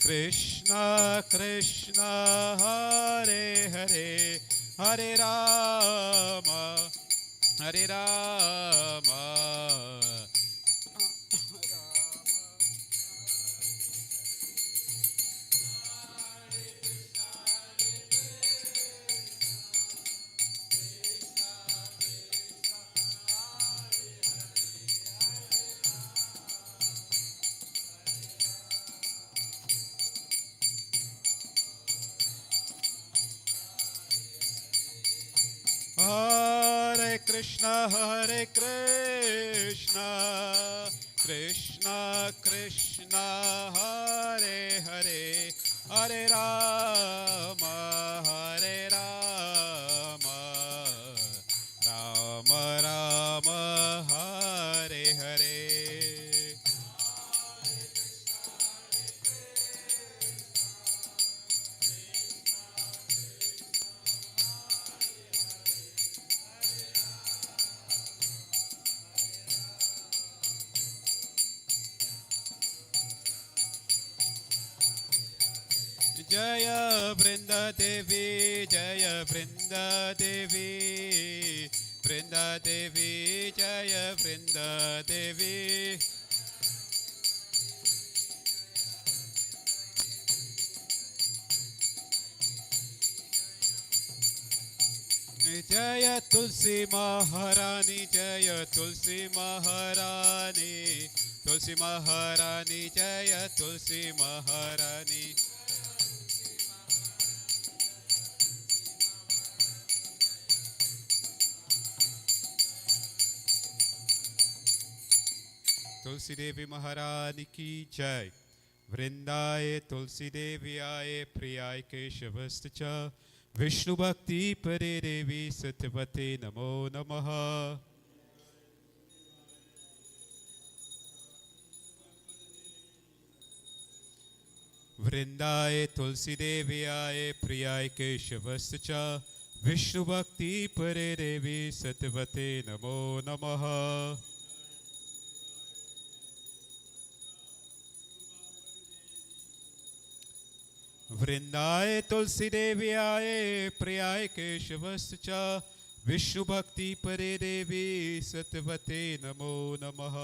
Krishna Krishna Hare Hare Hare Rama Hare Rama Hare Krishna Krishna Krishna Hare Hare Hare Rama Rama Rama Hare Hare. Jaya Vrinda Devi, Jaya Vrinda Devi, Vrinda Devi, Jaya Vrinda Devi. Jaya Tulsi Maharani, Jaya Tulsi Maharani, Tulsi Maharani, Jaya Tulsi Maharani. Tulsi Devi महारानी की जय। वृंदाय तुलसी देवी आए प्रियाय केशवस्त च विष्णु भक्ति परे देवी सत्यवते नमो नमः। वृंदाय तुलसी देवी आए प्रियाय केशवस्त च विष्णु भक्ति परे देवी सत्यवते नमो नमः। वृंदाय तुलसी देवी आए प्रियाय केशवस्त च विष्णु भक्ति परे देवी सत्यवते नमो नमः।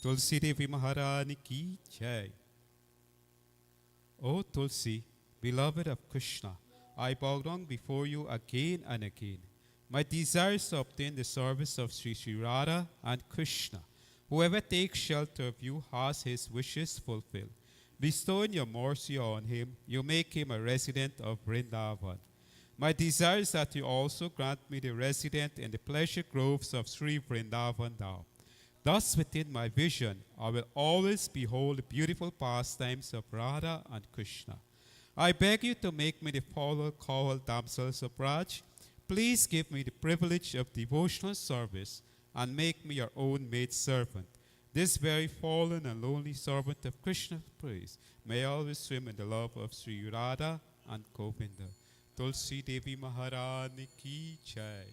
तुलसी देवी महारानी की जय। O Tulsi, beloved of Krishna, I bow down before you again and again. My desire is to obtain the service of Sri Radha and Krishna. Whoever takes shelter of you has his wishes fulfilled. Bestowing your mercy on him, you make him a resident of Vrindavan. My desire is that you also grant me the resident in the pleasure groves of Sri Vrindavan Dham. Thus within my vision, I will always behold the beautiful pastimes of Radha and Krishna. I beg you to make me the follower called damsels of Braj. Please give me the privilege of devotional service and make me your own maid servant. This very fallen and lonely servant of Krishna's praise may always swim in the love of Sri Radha and Govinda. Tulsi Devi Maharani ki jai.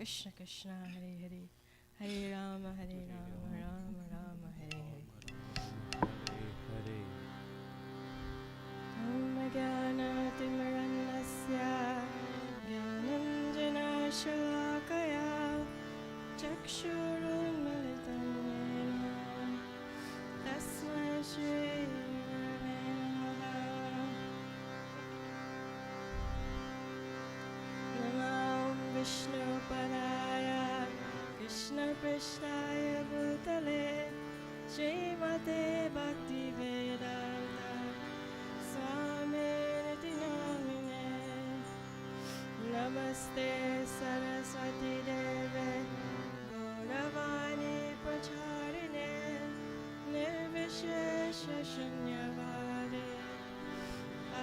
Krishna Krishna Hare Hare, Hare Rama Rama Rama Hare Hare. Om Jnanatimirandasya Jnananjana Shalakaya Chakshurunmilitam Yena Tasmai Shri Gurave Namaha. Namo Vishnu Padaya Krishna Prasthaya Bhutale Srimate Bhakti Vedanta Swamiti Namine. Namaste Saraswati Deve Gauravani Pracharine Nirvishesha Shunyavadi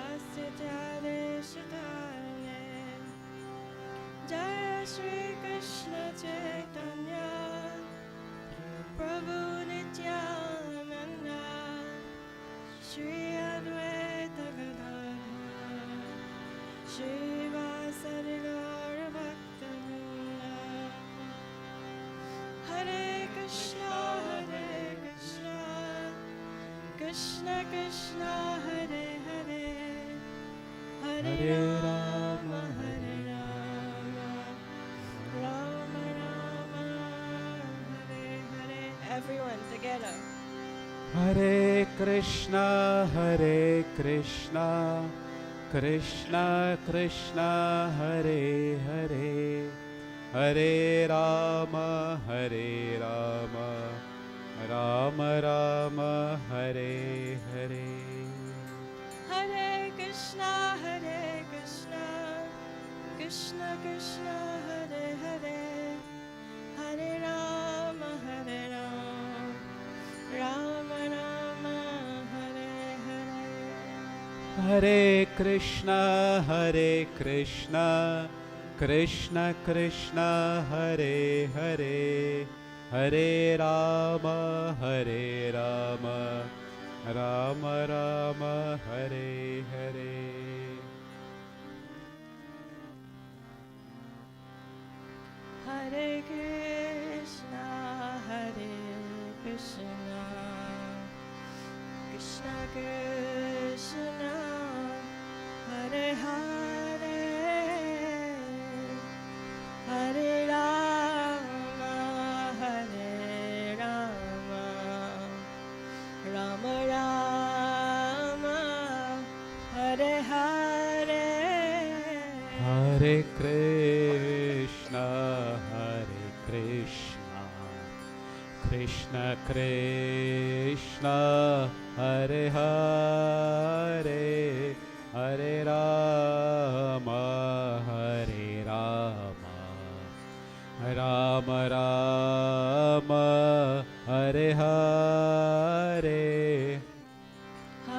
Astityade Shitarine. Jaya Shri Krishna Chaitanya Prabhu Nityananda Shri Advaita Gadadhara Shri Vasari Gaura Bhakta-vrinda. Hare Krishna Krishna Krishna Hare Hare, Hare Rama Hare Rama, Rama Rama Hare Hare. Everyone together. Hare Krishna, Krishna Krishna, Hare Hare, Hare Rama, Rama Rama, Hare Hare. Hare Krishna, Krishna Krishna, Hare Hare, Hare Rama, Rama Rama, Hare Hare. Hare Krishna, Krishna Krishna, Hare Hare, Hare Rama, Rama Rama, Hare Hare. Hare Krishna, Krishna Krishna, Hare Hare, Hare Rama, Rama Rama, Hare Hare. Hare Krishna, Krishna Krishna, Hare Hare, Hare Rama, Rama Rama, Hare Hare.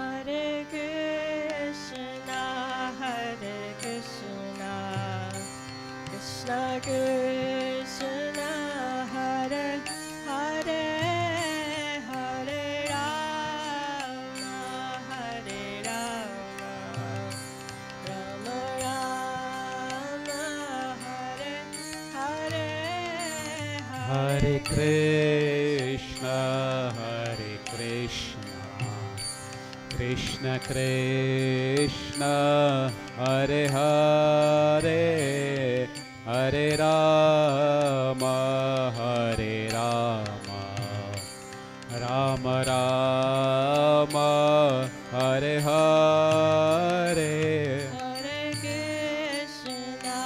Hare Krishna, Krishna Krishna, Hare Hare, Hare Rama, Rama Rama, Hare Hare. Hare Krishna, Krishna Krishna, Hare Hare, Hare Rama, Rama Rama, Hare Hare. Hare Krishna,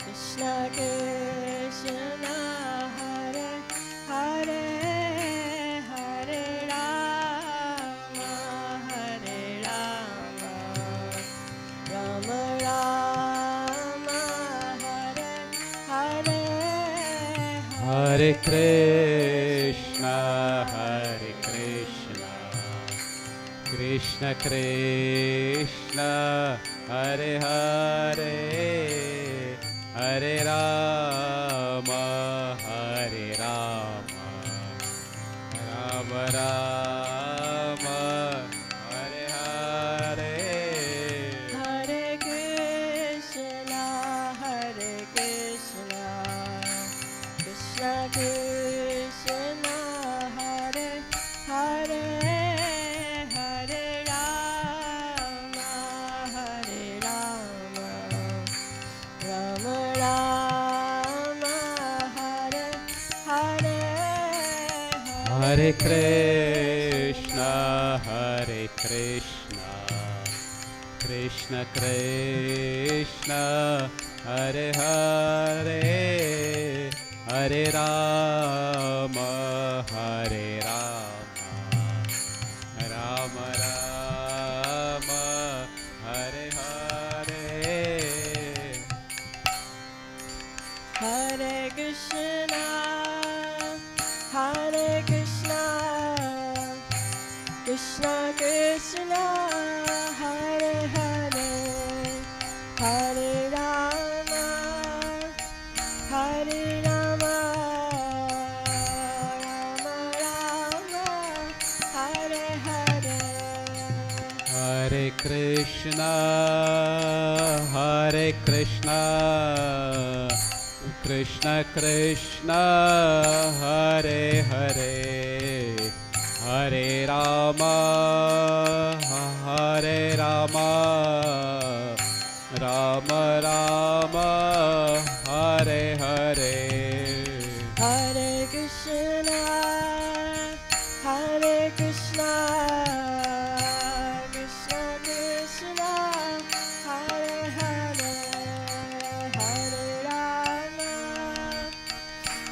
Krishna Krishna, Hare Hare, Hare Rama, Rama Rama, Hare Hare. Hare Krishna, Krishna Krishna, Hare Hare, Hare Rama, Rama Rama, Hare Hare. Hare Krishna, Krishna Krishna Hare Hare Hare Rama Hare Rama Rama Rama Hare Hare Hare Krishna, Hare Krishna, Krishna Krishna, Hare Hare, Hare Rama, Hare Rama, Rama Rama, Hare Hare. Hare Krishna, Hare Krishna, Krishna Krishna, Hare Hare, Hare Rama, Hare Rama, Rama Rama, Hare Hare. Hare Krishna, Hare Krishna, Krishna Krishna, Hare Hare, Hare Rama, Hare Rama, Rama Rama, Hare Hare. Hare Krishna, Hare Krishna, Krishna Krishna, Hare Hare, Hare Rama,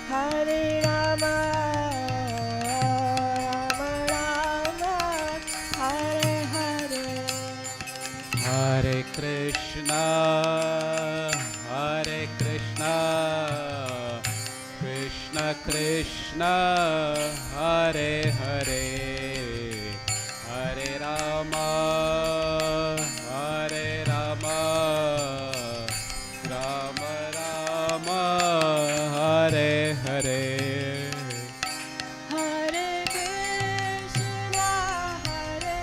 Hare Rama, Rama Rama, Hare Hare. Hare Krishna, Hare Krishna, Krishna Krishna, Hare Hare, Hare Rama, Hare Rama, Rama Rama, Hare Hare. Hare Krishna, Hare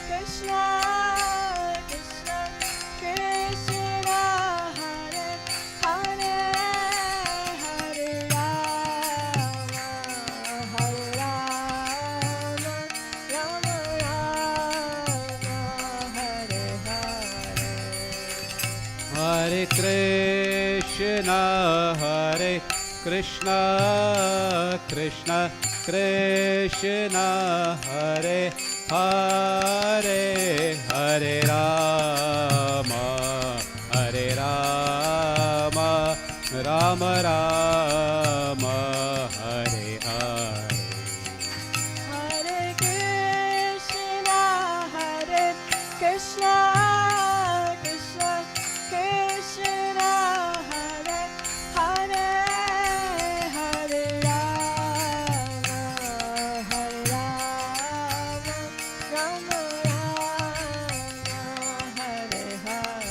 Krishna, Krishna Krishna, Hare Hare, Hare Rama, Hare Rama, Rama Rama, Hare Hare. Hare Krishna, Hare Krishna, Krishna Krishna, Hare Hare, Hare Rama, Hare Rama, Rama Rama, Hare Hare. Hare Krishna, Hare Krishna, Krishna Krishna, Hare Hare, Hare Rama, Hare Rama, Rama Rama, Hare Hare.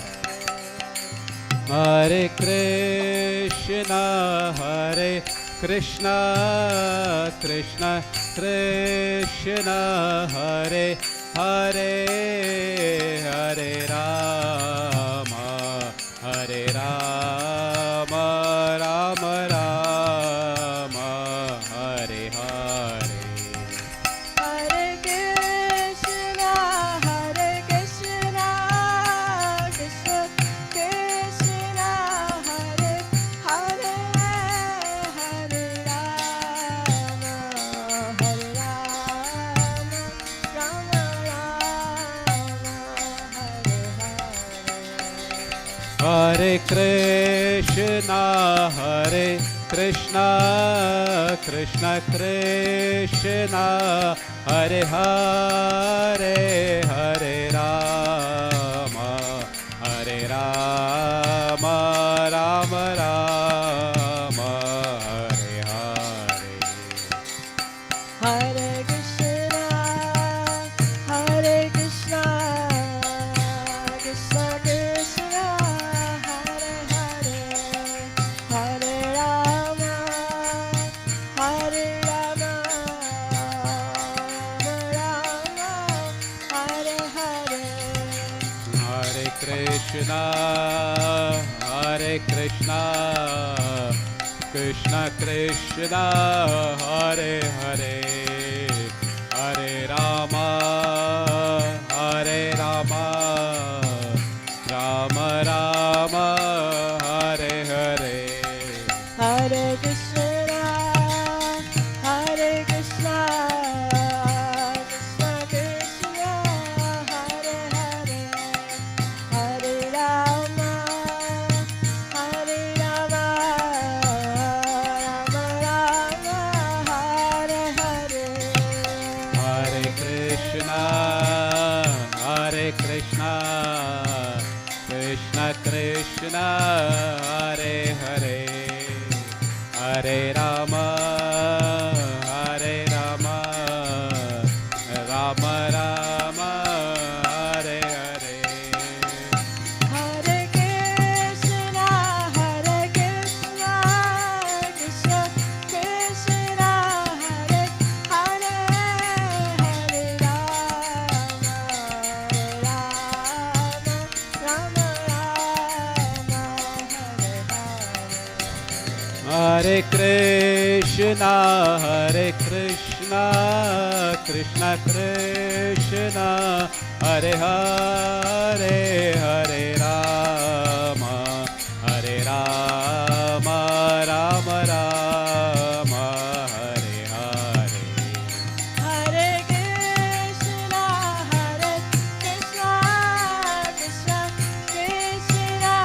Hare Krishna, Hare Krishna, Krishna Krishna, Hare Hare, Hare Rama, Hare Rama, Rama Rama, Hare Hare. Hare Krishna, Hare Krishna, Krishna Krishna, Hare Hare, Hare Rama, Hare Rama, Rama Rama, Hare Hare. Hare Krishna, Hare Krishna, Krishna Krishna, Hare Hare, Hare Rama, Hare Rama, Rama Rama, Hare Hare. Hare Krishna, Hare Krishna, Krishna Krishna, Hare Hare, Hare Rama, Hare Rama, Rama Rama, Hare Hare. Krishna, Hare Krishna, Krishna Krishna Hare Hare Hare Rama Hare Rama Rama Rama Hare Hare Hare Krishna, Hare Krishna, Krishna Krishna, Hare Hare, Hare Rama, Hare Rama, Rama Rama, Hare Hare. Hare Krishna Krishna Krishna Hare Hare Hare Rama Rama Rama Hare Hare Hare Krishna, Hare Krishna, Krishna Krishna, Hare Hare, Hare Rama, Rama Rama, Hare Hare. Hare Krishna Krishna Krishna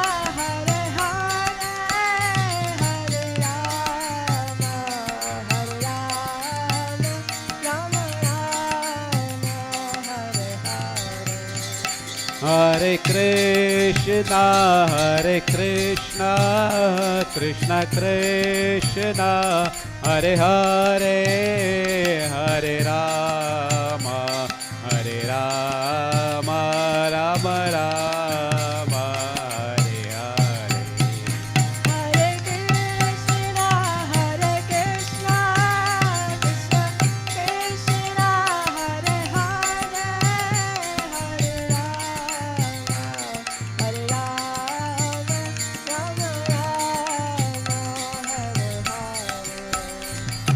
Hare Hare Hare Rama Rama Rama Hare Hare Hare Krishna, Hare Krishna, Krishna Krishna, Hare Hare, Hare Rama, Rama Rama, Hare Hare. Hare Krishna Krishna Krishna Hare Hare Hare Rama Rama Rama Hare Hare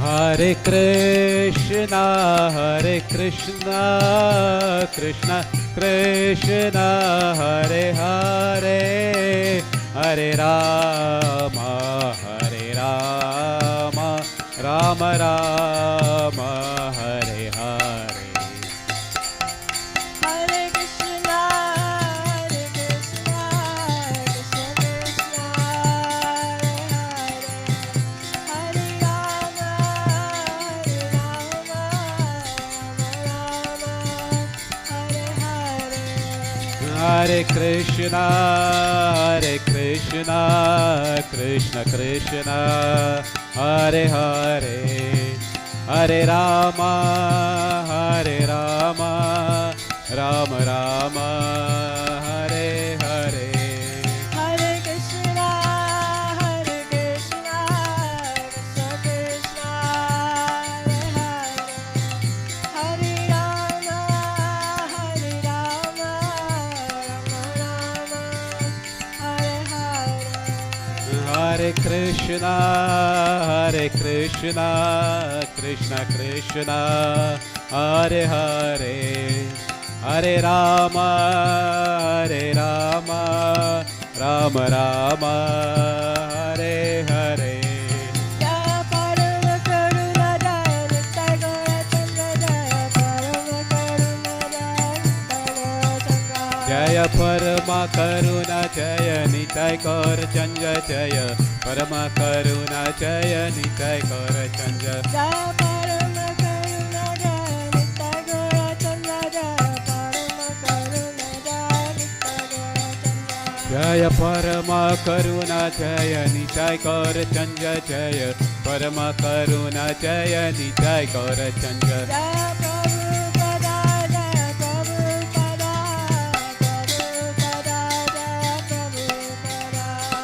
Hare Krishna, Hare Krishna, Krishna Krishna, Hare Hare, Hare Rama, Rama Rama, Hare Hare. Hare Krishna Krishna Krishna Hare Hare Hare Rama Rama Rama Hare Hare Hare Krishna, Hare Krishna, Krishna Krishna, Hare Hare, Hare Rama, Rama Rama, Hare Hare. Hare Krishna Krishna Krishna Hare Hare Hare Rama Rama Rama Hare Hare Hare Krishna, Hare Krishna, Krishna Krishna, Hare Hare, Hare Rama, Rama Rama, Hare Hare. Hare Krishna Krishna Krishna Hare Hare Hare Rama Rama Rama Hare Hare Jaya Parama Karuna Jaya Nittai Gaura Chandra Jaya Parama Karuna Jaya Nittai Gaura Chandra Jaya Parama Karuna Jaya Nitai Gaur Chandra Jaya Parama Karuna Jaya Nitai Gaur Chandra Jaya Parama Karuna Jaya Nitai Gaur Chandra Jaya Parama Karuna Jaya Nitai Gaur Chandra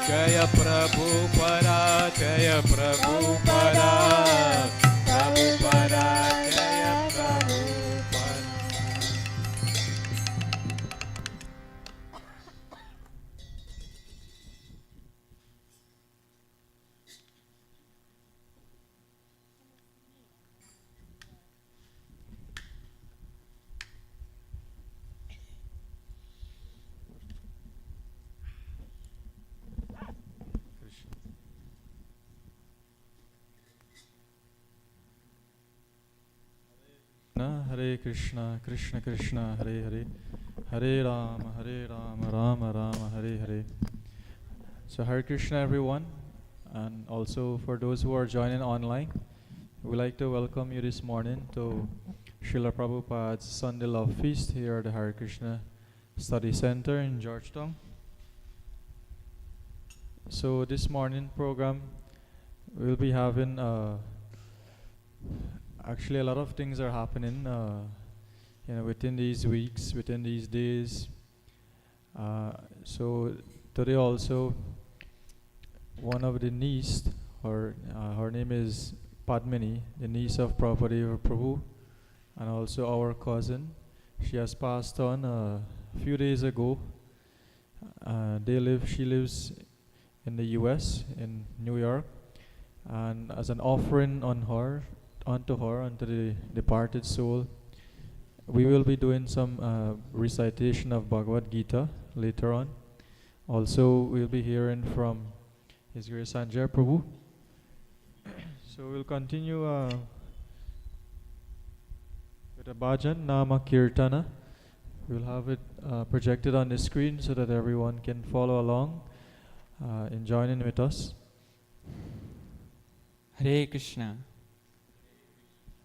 Jaya Prabhupada Jaya Prabhupada Prabhupada Jaya Prabhupada Hare Krishna, Krishna Krishna, Hare Hare, Hare Rama, Rama Rama, Hare Hare. So Hare Krishna everyone, and also for those who are joining online, we'd like to welcome you this morning to Srila Prabhupada's Sunday Love Feast here at the Hare Krishna Study Center in Georgetown. So this morning program, we'll be having actually a lot of things are happening within these weeks, within these days. So today also one of the niece, her name is Padmini, the niece of Prabhupada Prabhu, and also our cousin. She has passed on a few days ago. She lives in the US, in New York, and as an offering unto the departed soul, we will be doing some recitation of Bhagavad Gita later on. Also, we'll be hearing from His Grace Sanjay Prabhu. So we'll continue with a bhajan, Nama Kirtana. We'll have it projected on the screen so that everyone can follow along in joining with us. Hare Krishna.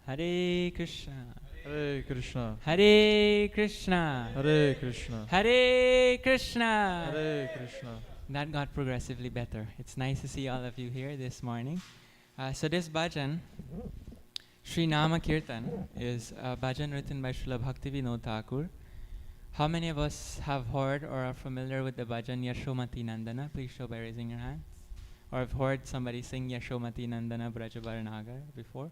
Hare Krishna. Hare Krishna. Hare Krishna. Hare Krishna. Hare Krishna. Hare Krishna. That got progressively better. It's nice to see all of you here this morning. So this bhajan, Sri Nama Kirtan, is a bhajan written by Srila Bhaktivinoda Thakur. How many of us have heard or are familiar with the bhajan Yashomati Nandana? Please show by raising your hands. Or have heard somebody sing Yashomati Nandana Brajabaranagar before?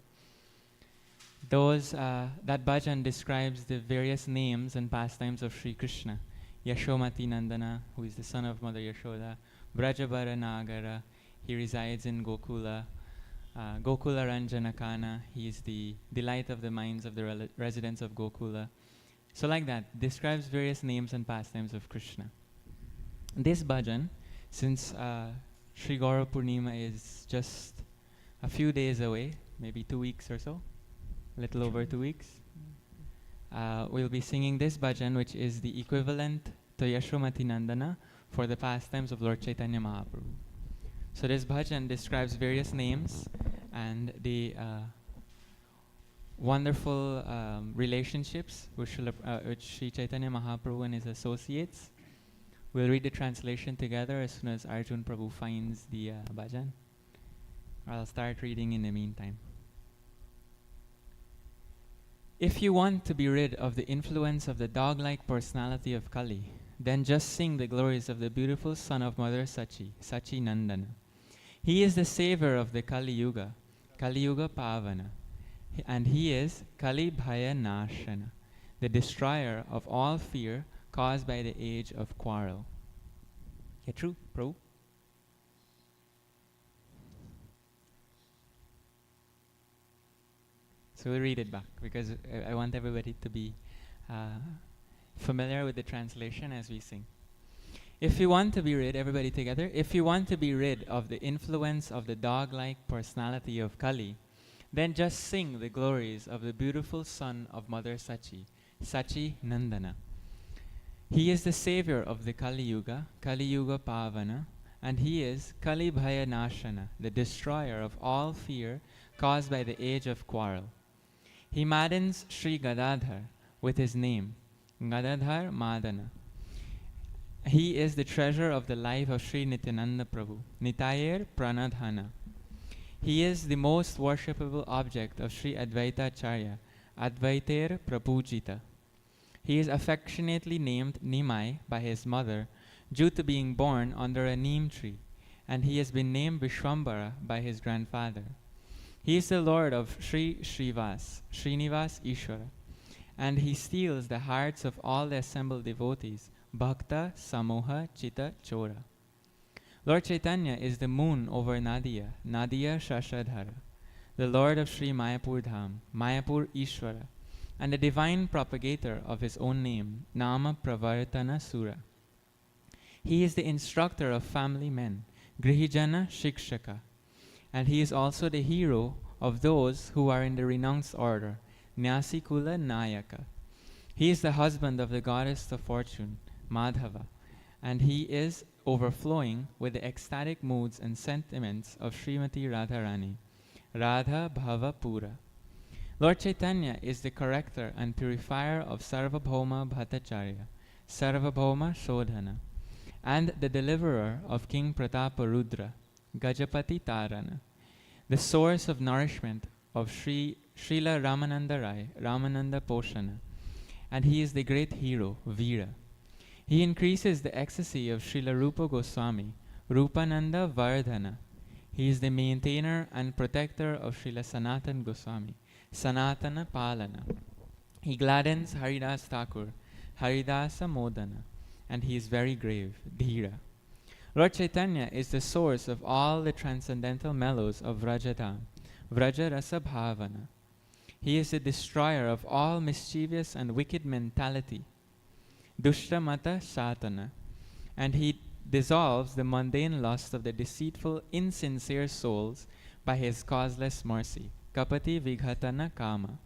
That bhajan describes the various names and pastimes of Sri Krishna. Yashomati Nandana, who is the son of Mother Yashoda. Brajabaranagara, he resides in Gokula. Gokula Ranjanakana, he is the delight of the minds of the residents of Gokula. So like that, describes various names and pastimes of Krishna. This bhajan, since Sri Gaura Purnima is just a few days away, maybe 2 weeks or so, a little over 2 weeks, we'll be singing this bhajan, which is the equivalent to Yashomati Nandana for the pastimes of Lord Chaitanya Mahaprabhu. So this bhajan describes various names and the wonderful relationships with Sri Chaitanya Mahaprabhu and his associates. We'll read the translation together as soon as Arjun Prabhu finds the bhajan. I'll start reading in the meantime. If you want to be rid of the influence of the dog-like personality of Kali, then just sing the glories of the beautiful son of Mother Sachi, Sachi Nandana. He is the savior of the Kali Yuga Pavana, and he is Kali Bhaya Nashana, the destroyer of all fear caused by the age of quarrel. Yeah, true, Prabhu? So we'll read it back because I want everybody to be familiar with the translation as we sing. If you want to be rid, everybody together, if you want to be rid of the influence of the dog-like personality of Kali, then just sing the glories of the beautiful son of Mother Sachi, Sachi Nandana. He is the savior of the Kali Yuga Pavana, and he is Kali Bhaya Nashana, the destroyer of all fear caused by the age of quarrel. He maddens Sri Gadadhar with his name, Gadadhar Madana. He is the treasure of the life of Sri Nityananda Prabhu, Nitayer Pranadhana. He is the most worshipable object of Sri Advaita Acharya, Advaiter Prabhujita. He is affectionately named Nimai by his mother due to being born under a neem tree, and he has been named Vishwambara by his grandfather. He is the Lord of Srinivas Ishwara, and he steals the hearts of all the assembled devotees, Bhakta Samoha Chita Chora. Lord Chaitanya is the moon over Nadia Shashadhara, the Lord of Sri Mayapur Dham, Mayapur Ishwara, and the divine propagator of his own name, Nama Pravartana Sura. He is the instructor of family men, Grihijana Shikshaka, and he is also the hero of those who are in the renounced order, Nyasikula Nayaka. He is the husband of the goddess of fortune, Madhava, and he is overflowing with the ecstatic moods and sentiments of Srimati Radharani, Radha Bhava Pura. Lord Chaitanya is the corrector and purifier of Sarvabhauma Bhattacharya, Sarvabhauma Shodhana, and the deliverer of King Prataparudra, Gajapati Tarana, the source of nourishment of Srila Ramananda Rai, Ramananda Poshana, and he is the great hero, Veera. He increases the ecstasy of Srila Rupa Goswami, Rupananda Vardhana. He is the maintainer and protector of Srila Sanatan Goswami, Sanatana Palana. He gladdens Haridas Thakur, Haridasa Modana, and he is very grave, Dhira. Lord Chaitanya is the source of all the transcendental mellows of Vrajadham, Vraja Rasa Bhavana. He is the destroyer of all mischievous and wicked mentality, Dushta Mata Satana, and he dissolves the mundane lust of the deceitful, insincere souls by his causeless mercy, Kapati Vighatana Kama.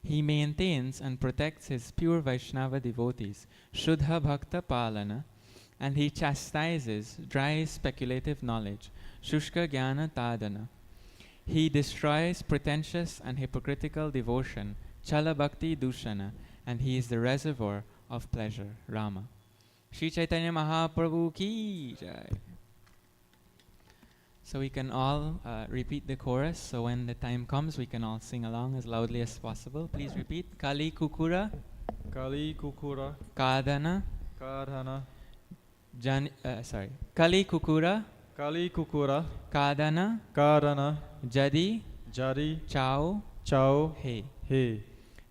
He maintains and protects his pure Vaishnava devotees, Shuddha Bhakta Palana, and he chastises dry speculative knowledge, Shushka Jnana Tadana. He destroys pretentious and hypocritical devotion, Chala Bhakti Dushana, and he is the reservoir of pleasure, Rama. Shri Chaitanya Mahaprabhu ki jai. So we can all repeat the chorus, so when the time comes we can all sing along as loudly as possible. Please repeat. Kali Kukura, Kali Kukura, Kadana, Kadhana, Kali Kukura, Kali Kukura, Kadana, Kadana, Jadi, Jari, Chao, Chao, He. He.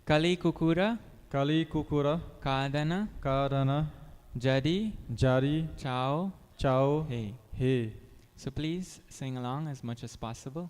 Kali Kukura, Kali Kukura, Kadana, Kadana, Jadi, Jari, Chao, Chao, He. He. So please sing along as much as possible.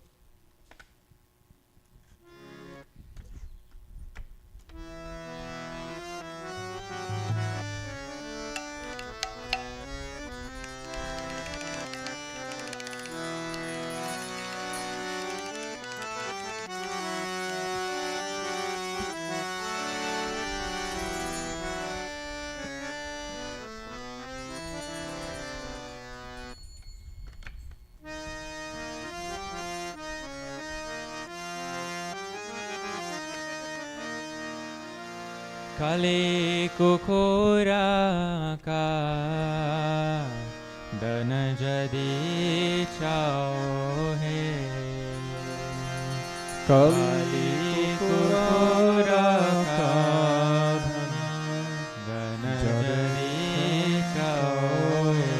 Kali Kukura ka dana jadi chao he. Kali Kukura ka dana jadi chao he.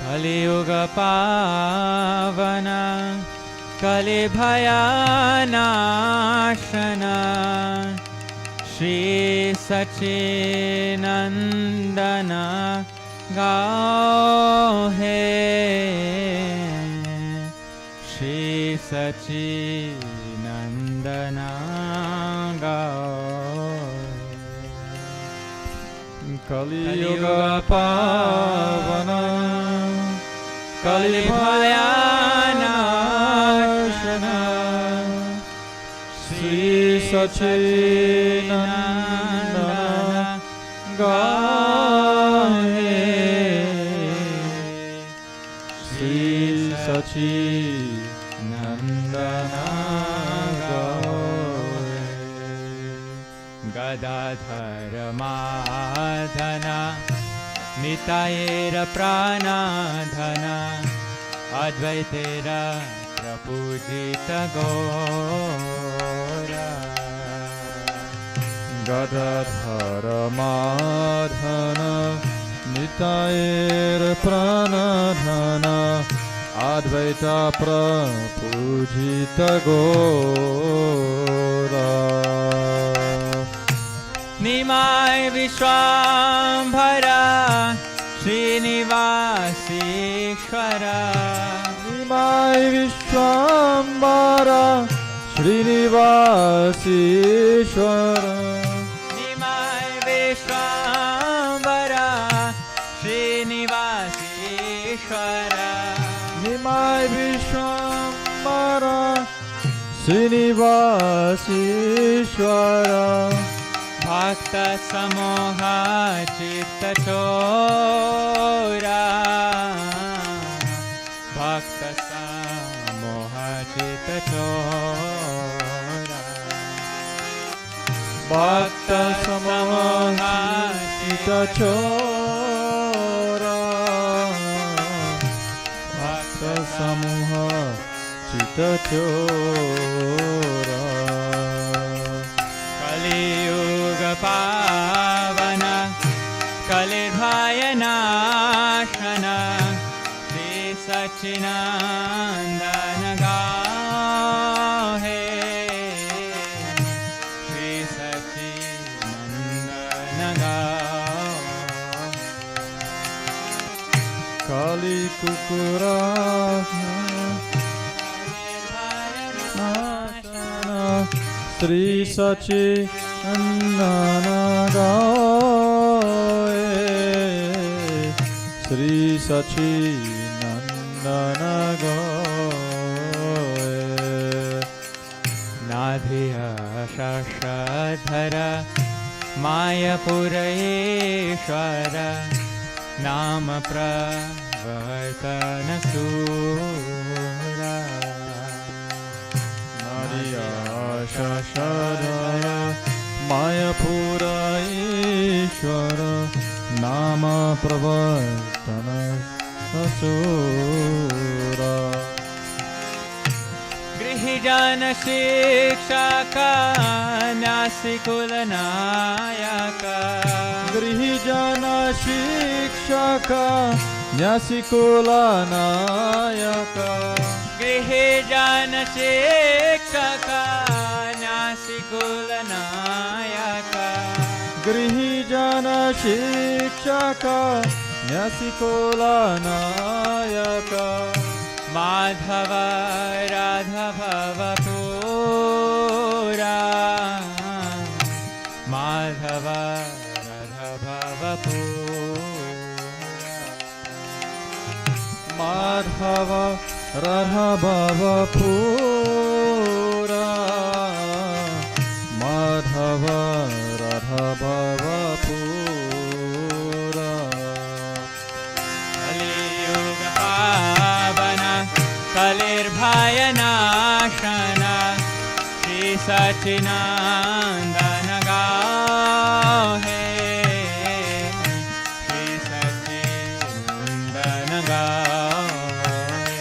Kali Yuga pavana Kali Bhayanashana Shri Sachinandana Gao He Shri Sachinandana Gao Kali Yuga Pavana Kali Bhayanashana Sri Sachinandana Gahe Sri Sachinandana Gahe Gadadhara Madhana Nitayera Pranadhana Advaitera Prapujita Gora Gadadhara Madhana Nitayera Pranadhana Advaita Prapujita Gora Nimai Vishwambhara Srinivasishwara Nimai Vishwambara Srinivasishwara Nimai Vishwambhara Srinivasishwara Nimai Vishwambara श्रीनिवासीश्वर भक्त समोह चित्त चोरा भक्त समोह चित्त चोरा भक्त समोह चित्त चोरा भक्त समूह चित्त चोरा कलियुग पावन कलिर्भय नाशन श्री सच्चिदानंद गाहे श्री सच्चिदानंद गाहे काली कुकुरा श्री सच्चिदानंद गाए श्री सच्चिदानंद गाए नाधिय शशधर मायपुरेश्वर नाम प्रवर्तन सूरा शशधर मायपुर ईश्वर नाम प्रवर्तन सूरा गृहजन शिक्षक न्यासिकुल नायक गृहजन शिक्षक न्यासिकुल नायक गृहजन शिक्षक न्यासिकुल नायक गृहजन शिक्षक न्यासिकुल नायक माधव राधव पूरा माधव राधव माधव राघव पूरा माधव राघव पूरा कलियुग पावन कलिर्भय नाशन श्री सच्चिदानंद गाहे श्री सच्चिदानंद गाहे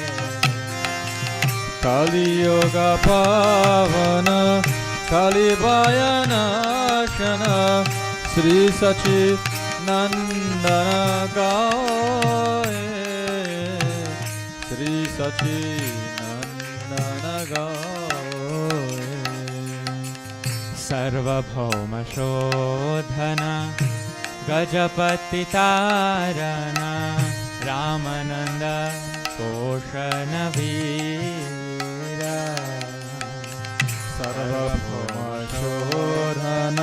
कलियुग पावन कलिभय नाशन श्री सच्चिदानंद गाए श्री सच्चिदानंद गाए सर्वभौम शोधन गजपति तारण रामानंद पोषण वीरा सर्वभौम शोधन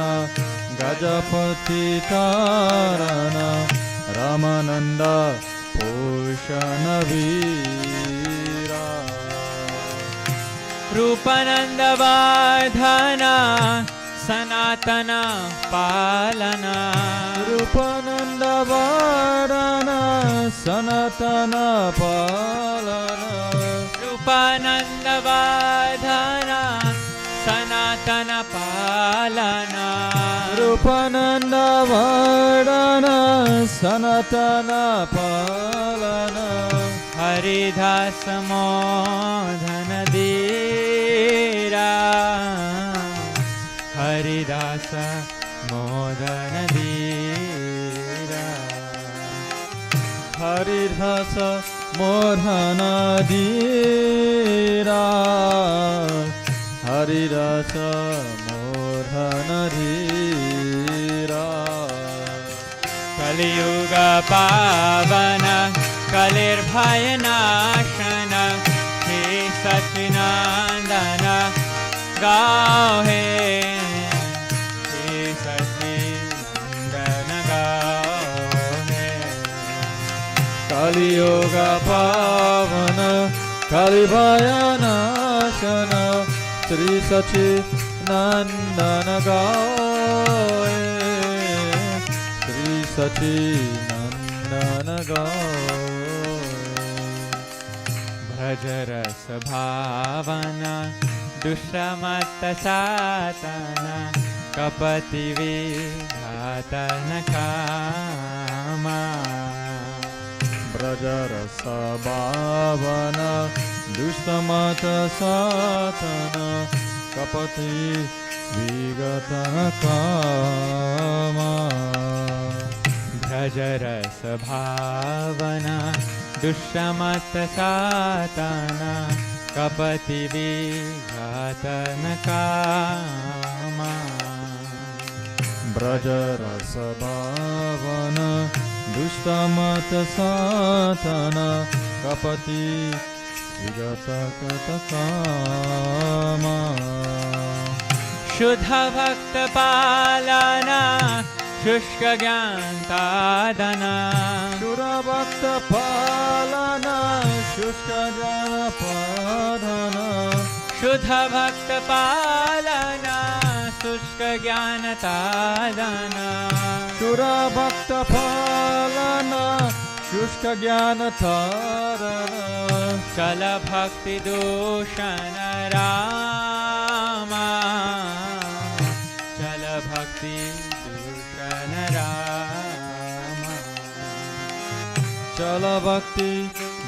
गजपति तारण रामानंद पोषण वीरा रूपानंद वर्धन सनातन पालना रूपानंद वर्धन सनातन पालना रूपानंद वर्धन सनातन पालना रूपानंद वर्धन सनातन पालना हरिदास मोधन धीरा हरिदास मोदन धीरा हरिदास मोहन धीरा हरिदास मोहन धीरा कलियुग पावन कलिर्भय नाशन हे सच्चिदानंद गाहे हे सच्चिदानंद गाहे कलियुग पावन कलिभय नाशन Sri Sachinandan gaye, Sri Sachinandan gaye. भजरस भावना दुष्मत सातना कपति विघातन कामा. Brajarasa bhavana dushtamata satana kapati vigatana kama. भजरस भावना दुष्मत सातना कपति विघातन कामा. Brajarasa bhavana dushtamata satana kapati vigatana kama. शुद्ध भक्त पालना शुष्क ज्ञानतादना. Shura bhakta palana shushka jana padana. शुद्ध भक्त पालना शुष्क ज्ञानतादना. Shura bhakta palana shushka jnana tarana. चल भक्ति दूषण रामा. चल भक्ति दूषण Rama. Chala bhakti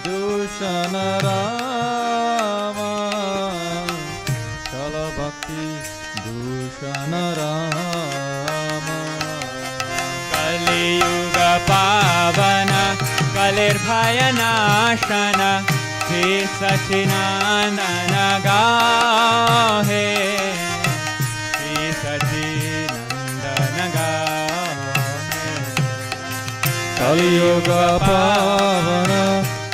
dushana rama. Chala bhakti dushana rama. कलियुग पावन कलिर्भय नाशन श्री सचिनानन गाहे. श्री सचिनंदन गाहे. Kali Yoga Pavana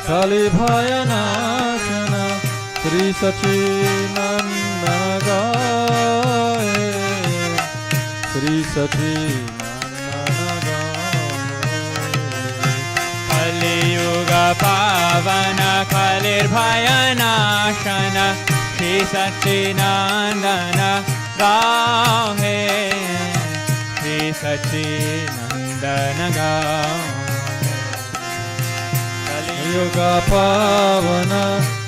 Kali Bhayanashana Sri Sachinandana gaye, Sri Sachinandana gaye. Kali Yuga Pavana Kalirbhayanashana Shri Sachinandana gahe. Shri Sachinandana gahe. Yoga Pavana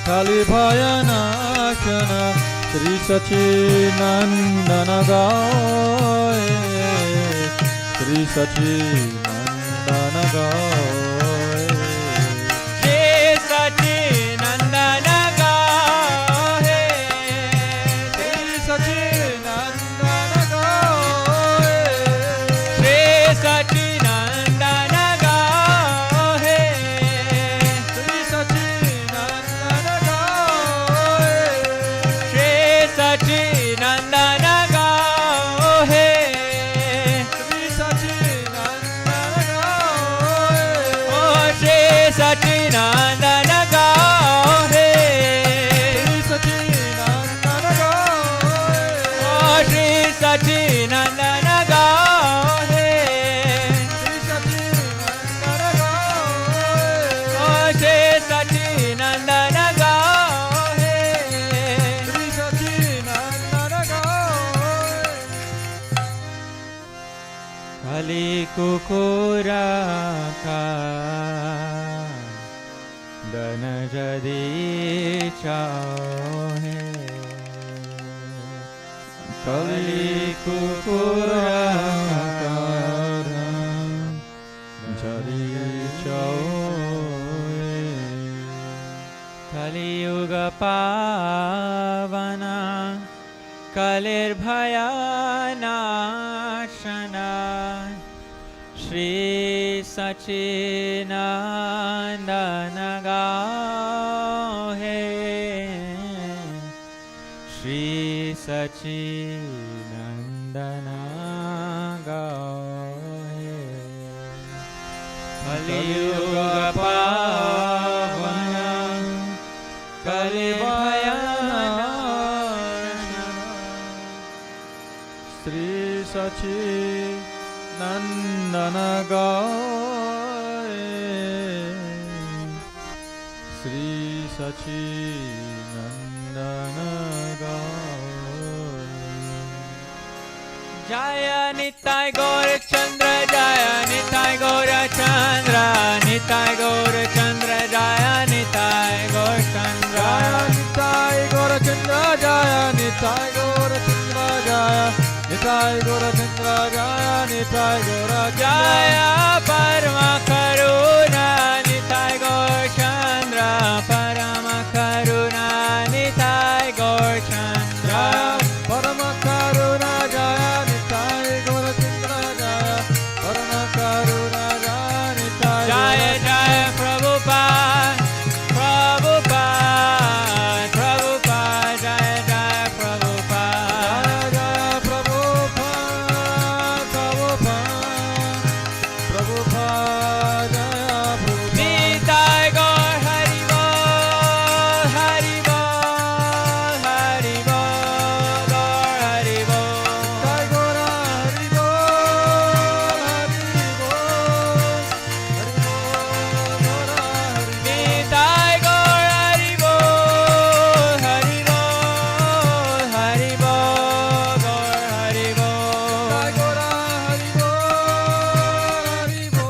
Kali Bhayanashana Sri Sachinandana gaye, Sri Sachinandana gaye. Shri Sachinandana gahe. Sri Sachinandana gaye. Shri Sachinandana gahe. Sri Sachinandana gaye. Shri Sachinandana gahe. Sri Sachinandana gaye. Oh Shri Sachinandana gahe. Sri Sachinandana gaye. Oh Shri Sachinandana gahe. Sri Sachinandana gaye. Oh Shri Sachinandana gahe. Sri Sachinandana gaye. Kali kukura ka dan jadi chahe. Kali kukura karan jadi choye. Kali yuga pavana kalirbhayanashana Shri Sachinandana gahe. Shri Sachinandana gahe. Kali yuga pavana kalirbhayanashana Sri Sachinandana gaye, Sri Sachinandana gaye. Jaya Nitai Gaur Chandra Jaya Nitai Gaur Chandra Nitai Gaur Chandra Jaya Nitai Gaur Chandra Nitai Gaura Chandra Jaya Nitai Gaura Chandra Jaya Nitai Gaura Chandra Jaya Nitai Gaura Jaya Parama Karuna Nitai Gaur Chandra Parama Karuna Nitai Gaur Chandra Parama Karuna Jaya Nitai Gaura Chandra Jaya Parama Karuna Jaya Nitai Jaya Jaya Prabhupada Prabhupada Prabhupada Jaya Jaya Prabhupada Jaya Prabhupada Prabhupada Prabhupada Jaya Prabhupada Nitai Gaur Hari Bol Hari Bol Hari Bol Gaur Hari Bol Nitai Gaura Hari Bol Hari Bol Hari Bol Gaura Hari Nitai Gaur Hari Bol Hari Bol Hari Bol Gaur Hari Bol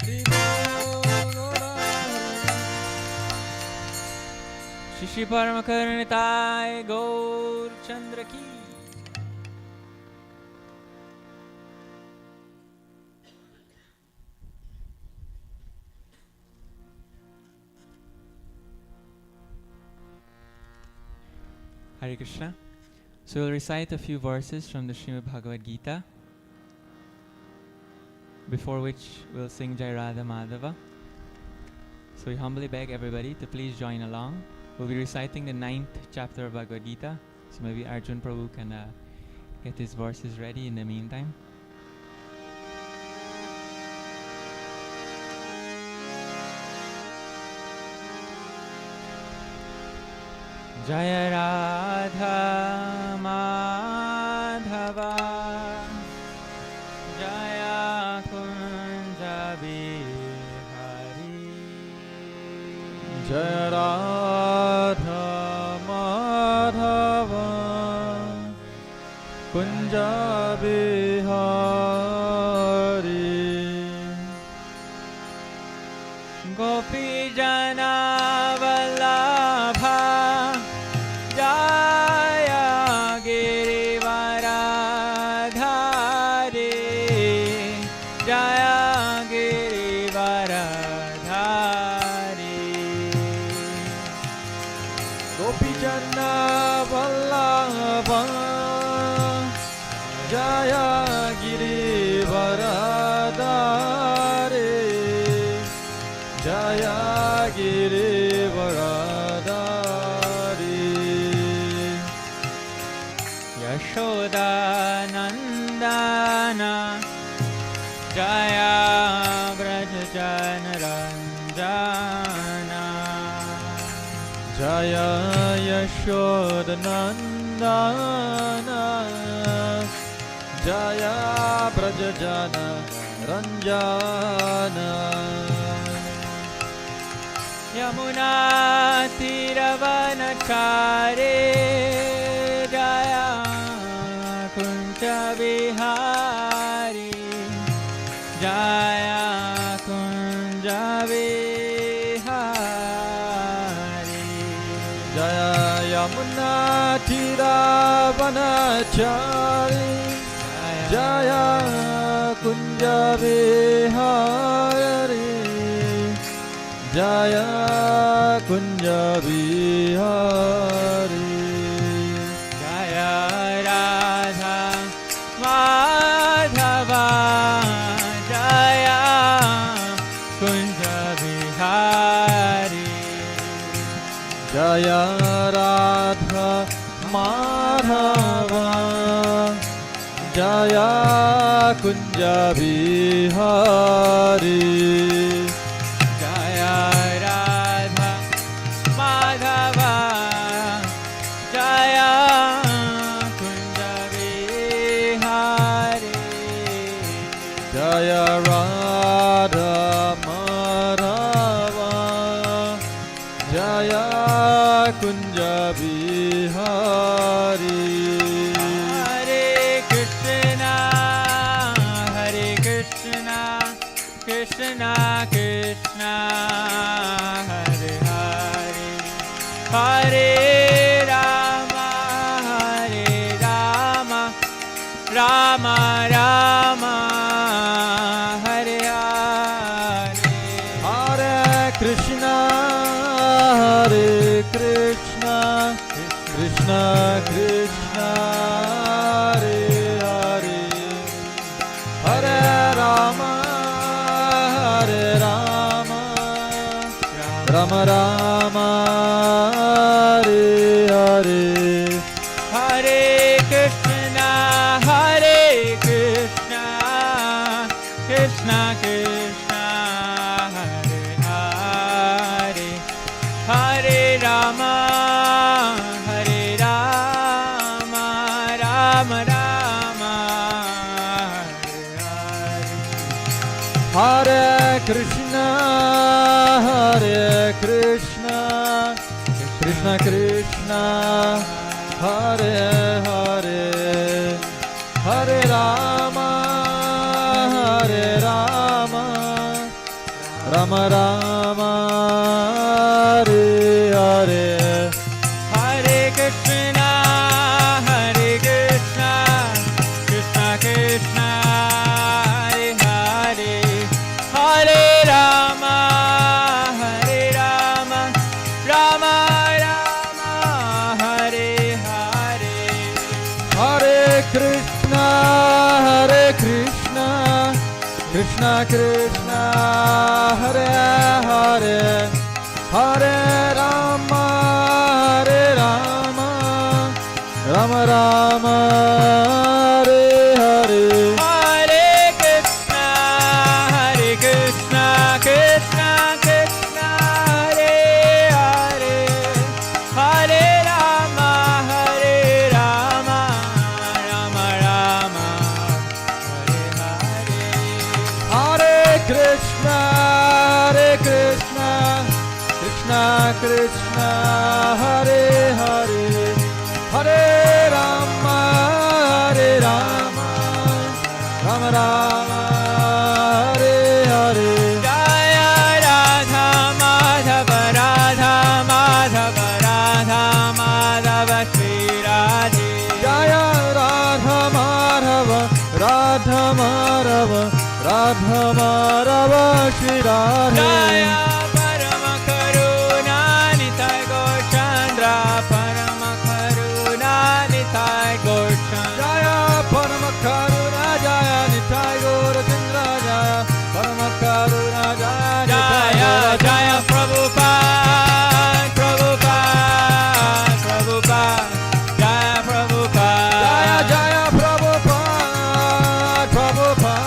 Nitai Gaura Hari Bol Hari Bol Hari Bol Gaura Shri Shri Paramakaruna Nitai Gaur Chandra Ki Hare Krishna. So we'll recite a few verses from the Srimad Bhagavad Gita, before which we'll sing Jai Radha Madhava. So we humbly beg everybody to please join along. We'll be reciting the 9th chapter of Bhagavad Gita. So maybe Arjun Prabhu can get his verses ready in the meantime. Jaya Radha Madhava Jaya Kunja Bihari Jaya Radha Madhava Kunja Bihari Gopi Jana Vallabha Jaya Girivaradhari Jaya Girivaradhari Gopi Janna Vallabha Jaya Girivaradhari Jaya Girivaradhari Yashoda Nandana Jaya Brajajana Ranjana Jaya Yashodanandana Jaya Brajajana Ranjana Yamuna Tiravanachare Jaya Kunja Bihari Jaya Kunja Bihari Jaya Yamuna Tiravanachari Jaya Kunja Bihari Jaya Kunja Bihari Jaya Radha Madhava Jaya Kunja Bihari Jaya Radha Madhava Jaya Kunja Bihari Jaya Radha Madhava Jaya Kunja Bihari Jaya Radha Madhava Jaya Kunja Bihari Hare Krishna Krishna Hare Hare Hare Rama Rama Rama Hare Hare Hare Krishna Krishna Krishna Hare Hare Hare Rama Rama Rama Hare Hare Hare Krishna Krishna Krishna Hare Hare Hare Rama Rama Rama Hare Hare Hare Krishna Krishna Krishna Hare Hare Hare Rama Rama Rama Hare Hare Hare Krishna Krishna Krishna Hare Hare Hare Rama Rama Rama Hare Hare Hare Krishna Krishna Krishna Hare Hare Hare Rama Rama Rama Hare Hare Hare Krishna Krishna Krishna Hare Hare Hare Rama Rama Rama Hare Hare Hare Krishna Krishna Krishna Hare Hare Hare Rama Rama Rama Hare Hare Jaya Radha Madhava Radha Madhava Radha Madhava Shri Radhe Jaya Radha Madhava Radha Madhava Radha Madhava Shri Radhe Jaya Parama Karuna Nitai Gaur Chandra Parama Karuna Nitai Gaur Chandra Jaya Parama Karuna Jaya Nitai Gaur Chandra Jaya Parama Karuna Jaya Nitai Jaya Gaur Jaya Prabhupada Prabhupada Prabhupada Jaya Prabhupada Jaya Jaya Prabhupada Prabhupada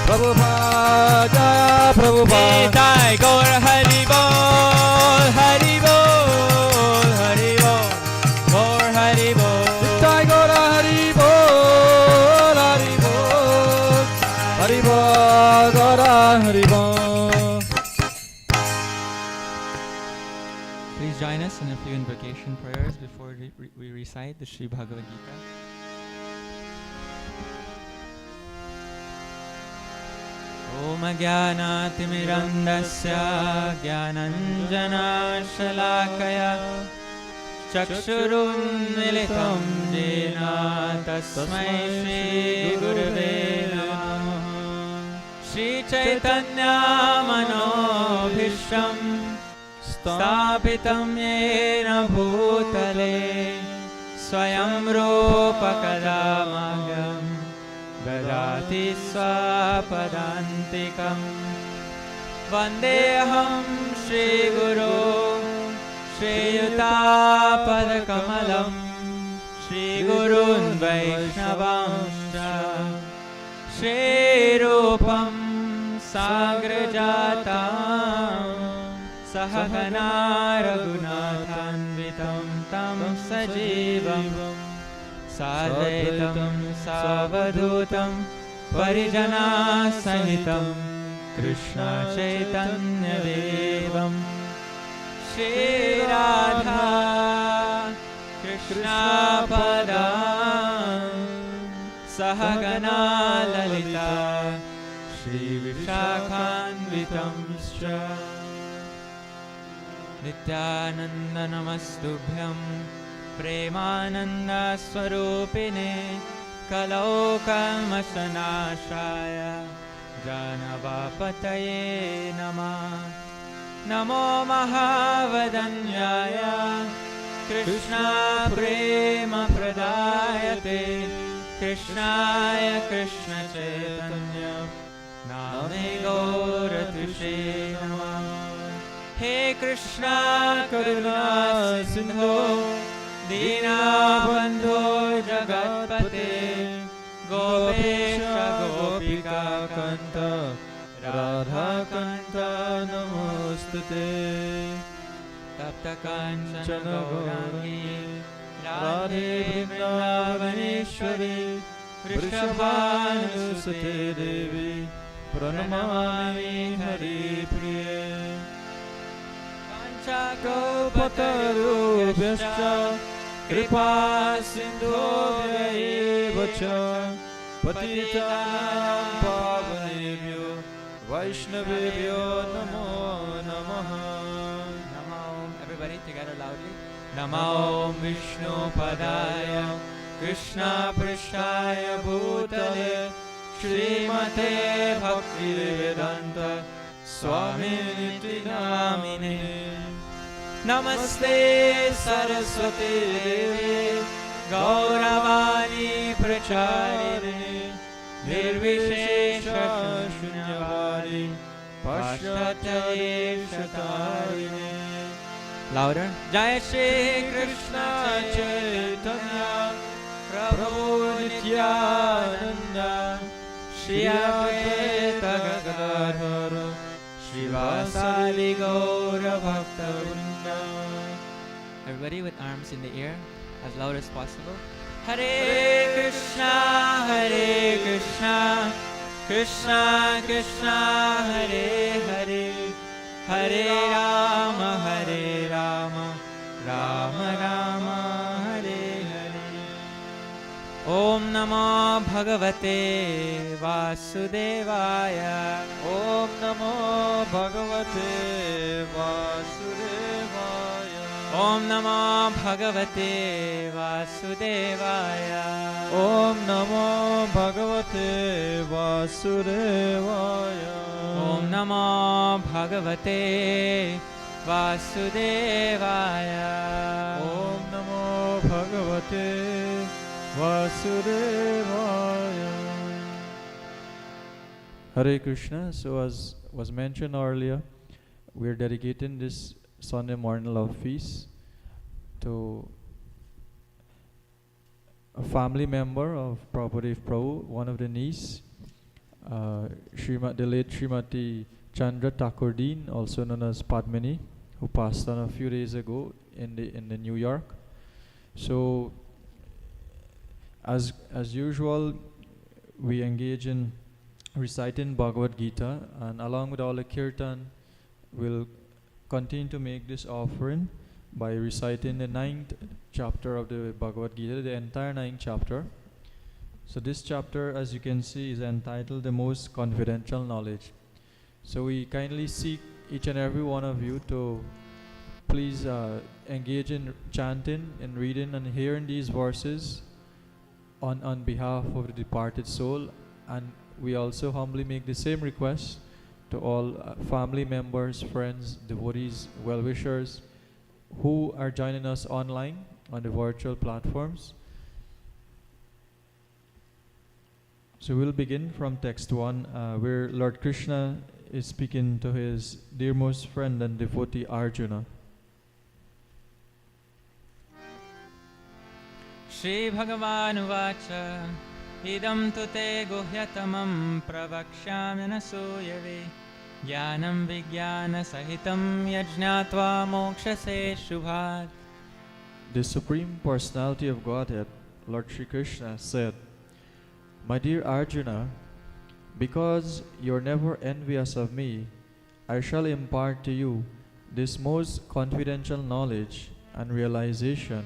Prabhupada Jaya Prabhupada Nitai Gaur Hari Bol Hari Bol Hari Bol Gaur Hari Bol Nitai Gaur Hari Bol Hari Bol Hari Bol Gaur Hari Bol. Please join us in a few invocation prayers before we recite the Sri Bhagavad Gita. Om Jnanatimirandasya Jnananjana-shalakaya Chakshurunmilitam Jena Tasmai Shri Gurave Namaha Shri Chaitanya Manobhisham Sthapitam Yena Bhutale Swayam Rupa Kadamahyam Dadati Swapadantikam Vandeham Shri Guru Shri Yutapadakamalam Shri Gurun Vaishnavamsha Shri Rupam Sagrajatam Sahagana Raghunathanvitam Tam Sajivam Sadvaitam Savadhutam Parijana Sahitam Krishna Chaitanya Devam Shri Radha Krishna Padam Sahagana Lalita Shri विशाखान्वितंश्च Nityanand नमस्तुभ्यं प्रेमानन्दस्वरूपिणे कलौकमशनाशाय जानवापतये नमः नमो महावदन्याय कृष्णप्रेमप्रदायते कृष्णाय कृष्णचैतन्य नामे गौरतुषे नमः हे कृष्णा करुणा सिन्धो दीनबन्धो जगत्पते गोपेश गोपिकान्त राधाकान्त नमोस्तुते तप्तकाञ्चन गौराङ्गी राधे वृन्दावनेश्वरी वृषभानुसुते देवी प्रणमामि हरिप्रिये वाञ्छाकल्पतरुभ्यश्च कृपा सिन्धुभ्यैव च पतितानां पावनेभ्यो वैष्णवेभ्यो नमो नमः नमो everybody together loudly नमो विष्णुपदाय कृष्णपृष्ठाय भूतले श्रीमते भक्तिवेदान्त स्वामिनिति नामिने नमस्ते सरस्वती देवी गौरवाणी प्रचारिणे निर्विशेषशून्यवादी पाश्चात्यदेशतारिणे Louder. Jai Shri Krishna Chaitanya Prabhu Nityananda Shri Advaita Gadadhara Srivasadi Gaura Bhakta-vrinda. Everybody with arms in the air as loud as possible. Hare Krishna, Krishna Krishna, Hare Hare, Hare Rama, Rama Rama, Hare Hare. Om Namo Bhagavate Vasudevaya. Om Namo Bhagavate Vasudevaya. Om Namo Bhagavate Vasudevaya. Om Namo Bhagavate Vasudevaya. Om Namo Bhagavate Vasudevaya. Om Namo Bhagavate Vasudevaya. Hare Krishna. So as was mentioned earlier, we are dedicating this Sunday morning love feast to a family member of Prabhupada Prabhu, one of the niece, the late Srimati Chandra Thakurdeen, also known as Padmini, who passed on a few days ago in the New York. So, as usual, we engage in reciting Bhagavad Gita, and along with all the kirtan, we'll continue to make this offering by reciting the 9th chapter of the Bhagavad Gita, the entire 9th chapter. So this chapter, as you can see, is entitled The Most Confidential Knowledge. So we kindly seek each and every one of you to please engage in chanting and reading and hearing these verses on behalf of the departed soul. And we also humbly make the same request to all family members, friends, devotees, well-wishers who are joining us online on the virtual platforms. So we'll begin from text 1, where Lord Krishna is speaking to his dearmost friend and devotee Arjuna. Shri Bhagavan Uvacha Idam tu te guhyatamam pravakshyami nasuyave Jnanam vijnana sahitam yajnatva mokshase shubhat. The Supreme Personality of Godhead, Lord Shri Krishna, said, My dear Arjuna, because you're never envious of me, I shall impart to you this most confidential knowledge and realization,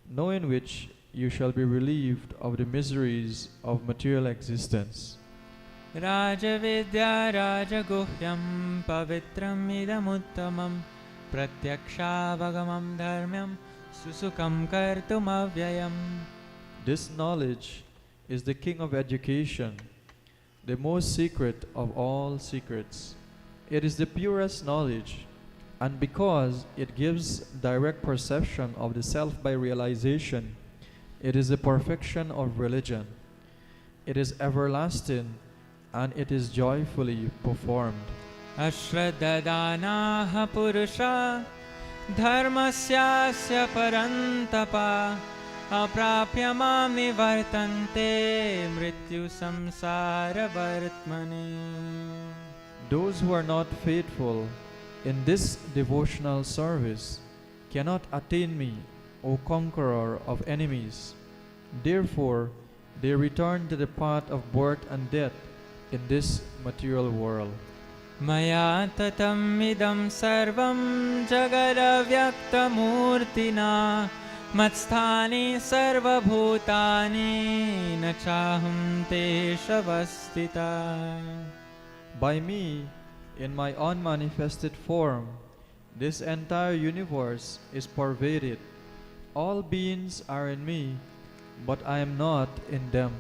knowing which you shall be relieved of the miseries of material existence. राजविद्या राजगुह्यं पवित्रम् इदमुत्तमं प्रत्यक्षावगमं धर्म्यं सुसुखं कर्तुमव्ययम्. This knowledge is the king of education, the most secret of all secrets. It is the purest knowledge, and because it gives direct perception of the self by realization, it is the perfection of religion. It is everlasting, and it is joyfully performed. अश्रद्धदानाः पुरुषा धर्मस्यास्य परन्तपा अप्राप्य मां निवर्तन्ते मृत्युसंसारवर्त्मनि. Those who are not faithful in this devotional service cannot attain me, O conqueror of enemies. Therefore, they return to the path of birth and death in this material world. मया ततं इदं सर्वं जगदव्यक्तमूर्तिना मत्स्थानि सर्वभूतानि न चाहं तेष्वस्थिता. By me, in my unmanifested form, this entire universe is pervaded. All beings are in me, but I am not in them.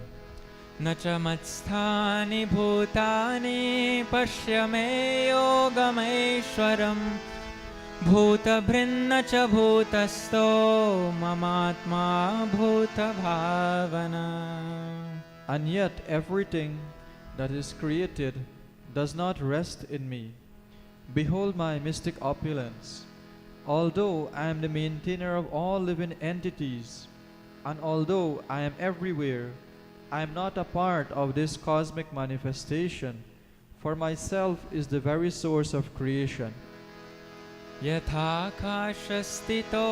न च मत्स्थानि भूतानि पश्य मे योगमैश्वरम् भूतभृन्न च भूतस्थो ममात्मा भूतभावना. And yet everything that is created does not rest in me. Behold my mystic opulence. Although I am the maintainer of all living entities, and although I am everywhere, I am not a part of this cosmic manifestation, for myself is the very source of creation. यथाकाशस्थितो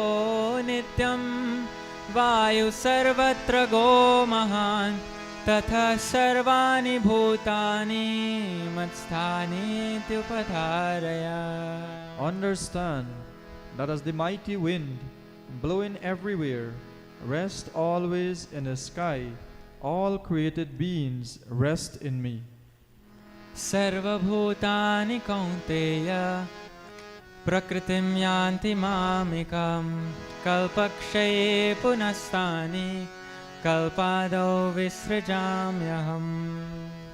नित्यं वायु सर्वत्र गो महान् तथा सर्वाणि भूतानि मत्स्थानीत्युपधारय. Understand that as the mighty wind, blowing everywhere, rests always in the sky, all created beings rest in me. सर्वभूतानि कौन्तेय प्रकृतिं यान्ति मामिकां कल्पक्षये पुनस्तानि कल्पादौ विसृजाम्यहम्.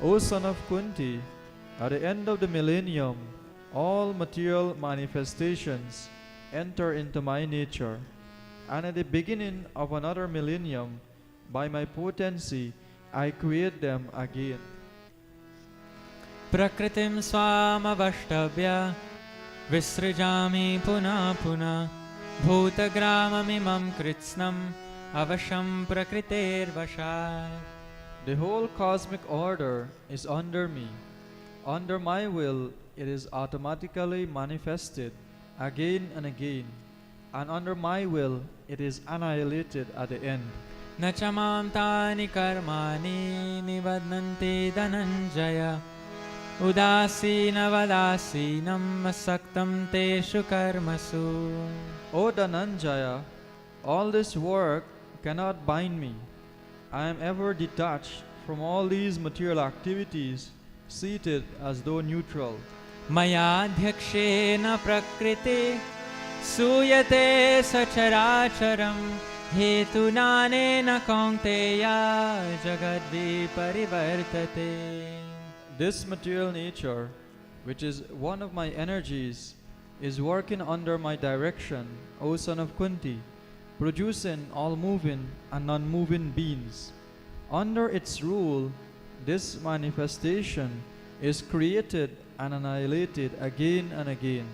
O son of Kunti, at the end of the millennium, all material manifestations enter into my nature, and at the beginning of another millennium, by my potency, I create them again. प्रकृतिं स्वामवष्टभ्य विसृजामि पुनः पुनः भूतग्राममिमं कृत्स्नम् अवशं प्रकृतेर्वशात्. The whole cosmic order is under me. Under my will, it is automatically manifested again and again, and under my will, it is annihilated at the end. न च मां तानि कर्माणि निबध्नन्ति धनञ्जय उदासीनवदासीनम् असक्तं तेषु कर्मसु. O Dhananjaya, all this work cannot bind me. I am ever detached from all these material activities, seated as though neutral. मयाध्यक्षेन प्रकृति सूयते सचराचरम् हेतुनानेन कौन्तेय जगद्विपरिवर्तते. This material nature, which is one of my energies, is working under my direction, O son of Kunti, producing all moving and non-moving beings. Under its rule, this manifestation is created and annihilated again and again.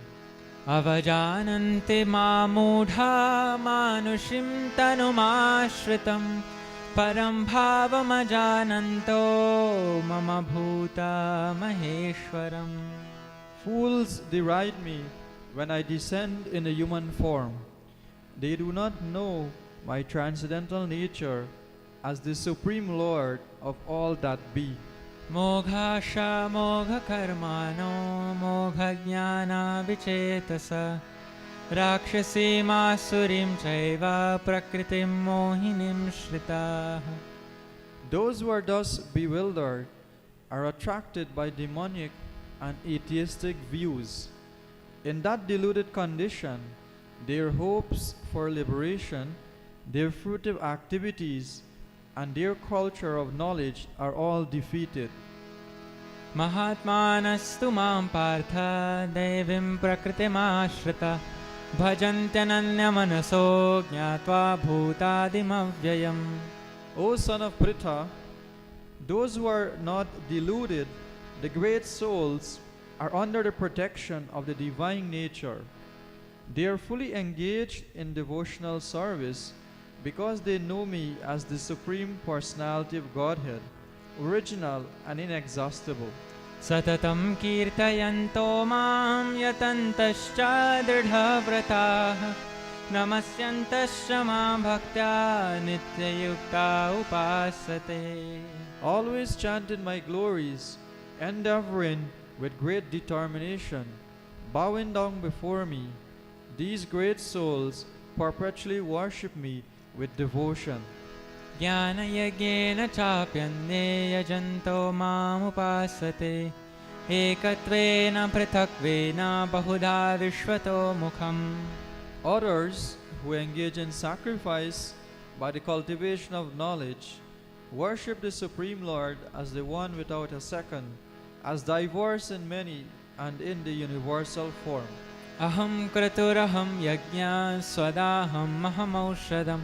अवजानन्ति मामूढा मानुषीं तनुमाश्रितं परं भावमजानन्तो मम भूता महेश्वरम्. Fools deride me when I descend in a human form. They do not know my transcendental nature as the Supreme Lord of all that be. मोघाशा मोघकर्माणो मोघज्ञानाविचेतस राक्षसीमासुरीं चैव प्रकृतिं मोहिनीं श्रिताः. Those who are thus bewildered are attracted by demonic and atheistic views. In that deluded condition, their hopes for liberation, their fruitive activities, and their culture of knowledge are all defeated. महात्मानस्तु मां पार्थ दैवीं प्रकृतिमाश्रिता भजन्त्यनन्यमनसो ज्ञात्वा भूतादिमव्ययम्. O son of Pritha, those who are not deluded, the great souls, are under the protection of the divine nature. They are fully engaged in devotional service because they know me as the Supreme Personality of Godhead, original and inexhaustible. सततं कीर्तयन्तो मां यतन्तश्च दृढव्रताः नमस्यन्तश्च मां भक्त्या नित्ययुक्ता उपासते. Always chanting my glories, endeavoring with great determination, bowing down before me, these great souls perpetually worship me with devotion. ज्ञानयज्ञेन चाप्यन्ये यजन्तो मामुपासते एकत्वेन पृथक्त्वेन बहुधा विश्वतो मुखम्. Others who engage in sacrifice by the cultivation of knowledge worship the Supreme Lord as the one without a second, as diverse in many and in the universal form. अहं क्रतुरहं यज्ञः स्वदाहं महमौषधम्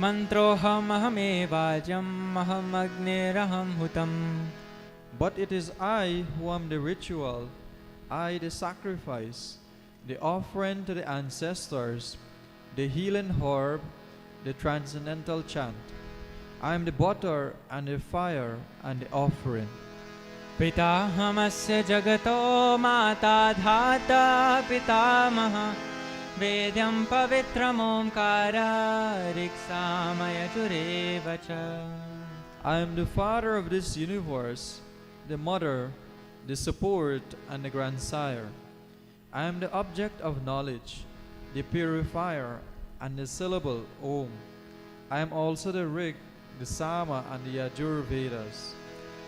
मन्त्रोऽहमहमेवाजम् अहमग्निरहं हुतम्. But it is I who am the ritual, I the sacrifice, the offering to the ancestors, the healing herb, the transcendental chant. I am the butter and the fire and the offering. पिताहमस्य जगतो माता धाता पितामहः वेद्यं पवित्रमोङ्कार ऋक्सामयजुरेव च. I am the father of this universe, the mother, the support, and the grandsire. I am the object of knowledge, the purifier, and the syllable Om. I am also the Rig, the Sama, and the Yajur Vedas.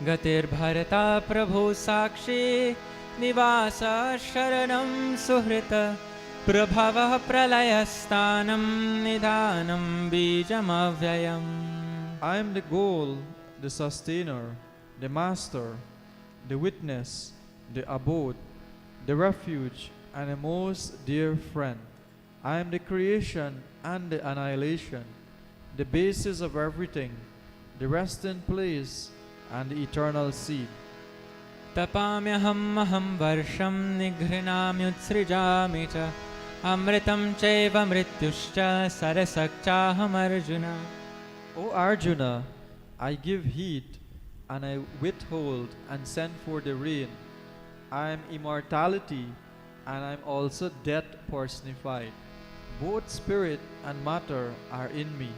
गतिर्भरता प्रभु साक्षी निवास शरणं सुहृत प्रभवः प्रलयस्थानं निधानं बीजमव्ययम्. I am the goal, the sustainer, the master, the witness, the abode, the refuge, and a most dear friend. I am the creation and the annihilation, the basis of everything, the resting place, and the eternal seed. तपाम्यहं वर्षं निघृणाम्युत्सृजामि च अमृतं चैव मृत्युश्च सरसच्चाहमर्जुन. O Arjuna, I give heat and I withhold and send for the rain. I am immortality and I am also death personified. Both spirit and matter are in me.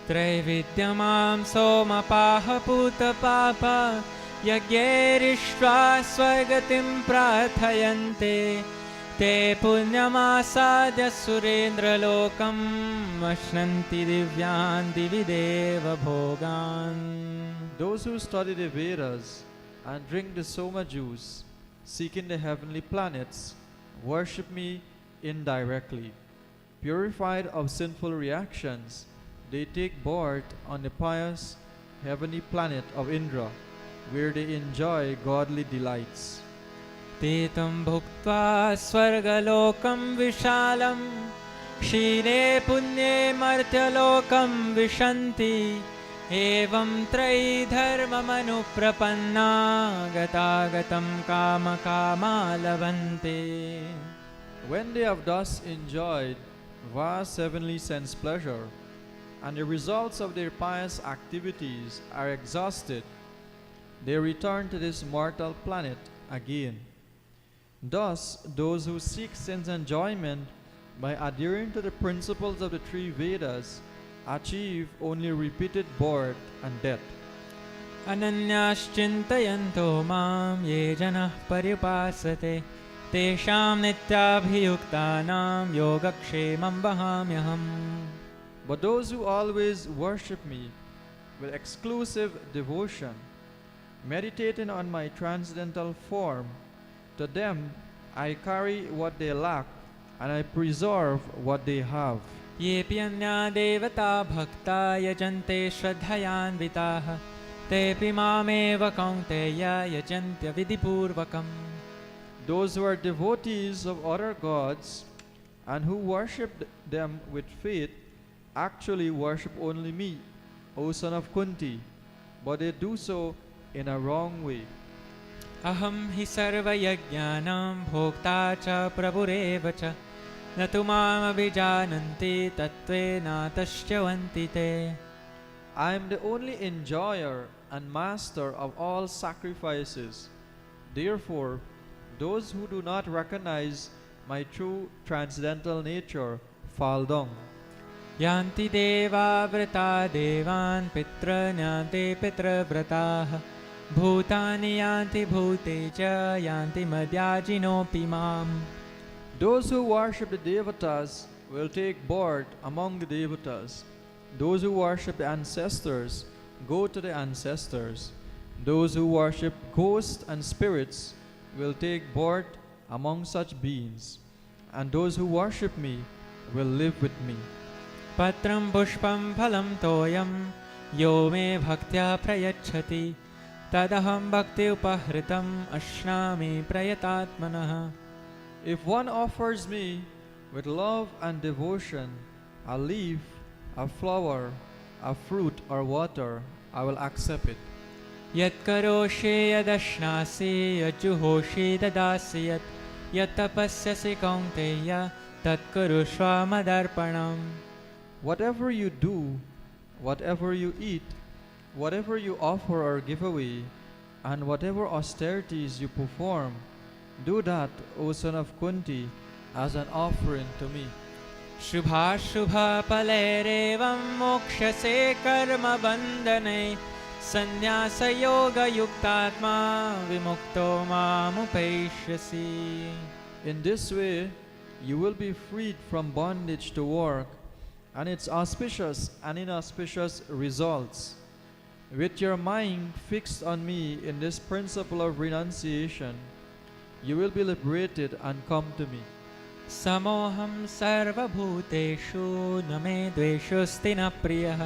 त्रैविद्यमां सोमपाह पूतपाप यज्ञैरिष्ट्वा स्वगतिं प्रार्थयन्ते ते पुण्यमासाद्य सुरेन्द्रलोकम् अश्नन्ति दिव्यान् दिवि देव भोगान्. Those who study the Vedas and drink the Soma juice, seeking the heavenly planets, worship me indirectly. Purified of sinful reactions, they take birth on the pious heavenly planet of Indra, where they enjoy godly delights. ते तं भुक्त्वा स्वर्गलोकं विशालं क्षीणे पुण्ये मर्त्यलोकं विशन्ति एवं त्रयीधर्ममनुप्रपन्ना गतागतं कामकामा लभन्ते. When they have thus enjoyed vast heavenly sense pleasure, and the results of their pious activities are exhausted, they return to this mortal planet again. Thus, those who seek sense enjoyment by adhering to the principles of the three Vedas achieve only repeated birth and death. अनन्याश्चिन्तयन्तो मां ये जनाः पर्युपासते तेषां नित्याभियुक्तानां योगक्षेमं वहाम्यहम्. But those who always worship me with exclusive devotion, meditating on my transcendental form. To them I carry what they lack, and I preserve what they have. येऽपि अन्या देवता भक्ता यजन्ते श्रद्धयान्विताः तेऽपि मामेव कौन्तेय यजन्त्य विधिपूर्वकम्. Those who are devotees of other gods and who worship them with faith actually worship only me, O son of Kunti, but they do so in a wrong way. अहं हि सर्वयज्ञानां भोक्ता च प्रभुरेव च न तु मामभिजानन्ति तत्त्वेनातश्च्यवन्ति ते. I am the only enjoyer and master of all sacrifices. Therefore, those who do not recognize my true transcendental nature fall down. यान्ति देवा व्रता देवान् पितॄन्यान्ति पितृव्रताः भूतानि यान्ति भूते च यान्ति मद्याजिनोऽपि माम्. Those who worship the devatas will take board among the devatas. Those who worship the ancestors go to the ancestors. Those who worship ghosts and spirits will take board among such beings. And those who worship me will live with me. पत्रं पुष्पं फलं तोयं यो मे भक्त्या प्रयच्छति तदहं भक्ति उपहृतम् अश्नामि प्रयतात्मनः. If one offers me with love and devotion a leaf, a flower, a fruit, or water, I will accept it. यत्करोषि यदश्नासि यज्जुहोषि ददासि यत् यत्तपस्यसि कौन्तेय तत्कुरुष्व मदर्पणम्. Whatever you do, whatever you eat, whatever you offer or give away, and whatever austerities you perform, do that, O son of Kunti, as an offering to me. शुभाशुभफलैरेवं मोक्ष्यसे कर्मबन्धने संन्यासयोगयुक्तात्मा विमुक्तो मामुपैष्यसि. In this way, you will be freed from bondage to work and its auspicious and inauspicious results. With your mind fixed on me in this principle of renunciation, you will be liberated and come to me. समोऽहं सर्वभूतेषु न मे द्वेषोऽस्ति न प्रियः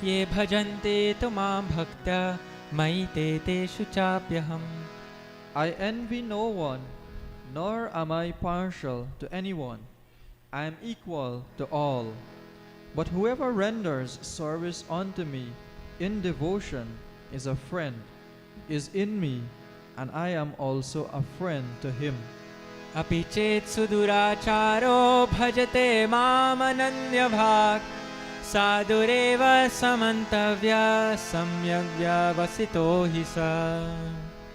ये भजन्ते तु मां भक्त्या मयि ते तेषु चाप्यहम्. I envy no one, nor am I partial to anyone. I am equal to all. But whoever renders service unto me in devotion is a friend, is in me, and I am also a friend to him. अपि चेत् सुदुराचारो भजते मामनन्यभाक् साधुरेव समन्तव्या सम्यग् व्यवसितो हि स.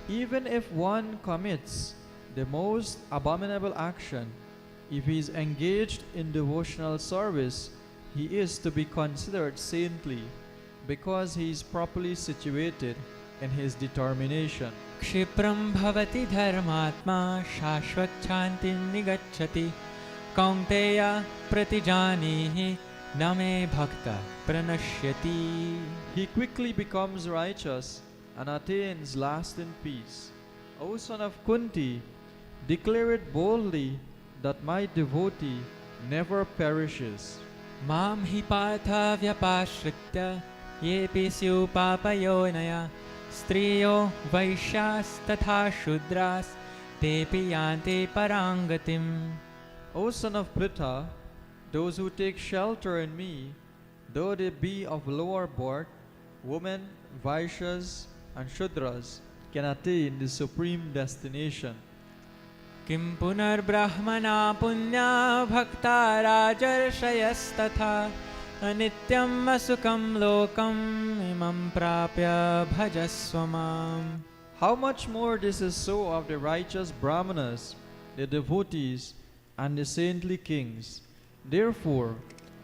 Even if one commits the most abominable action, if he is engaged in devotional service, he is to be considered saintly, because he is properly situated in his determination. क्षिप्रं भवति धर्मात्मा शाश्वच्छान्तिं निगच्छति कौन्तेय प्रतिजानीहि न मे भक्तः प्रणश्यति. He quickly becomes righteous and attains lasting peace. O son of Kunti, declare it boldly that my devotee never perishes. मां हि पार्थ व्यपाश्रित्य येऽपि स्युः पापयोनयः स्त्रियो वैश्यास्तथा शूद्रास् तेऽपि यान्ति परां गतिम्. O son of Pritha, those who take shelter in me, though they be of lower birth, women, Vaishyas, and Shudras, can attain the supreme destination. किं पुनर्ब्रह्मणा पुण्या भक्ता राजर्षयस्तथा अनित्यं असुखं लोकम् इमं प्राप्य भजस्व माम्. How much more this is so of the righteous Brahmanas, the devotees, and the saintly kings. Therefore,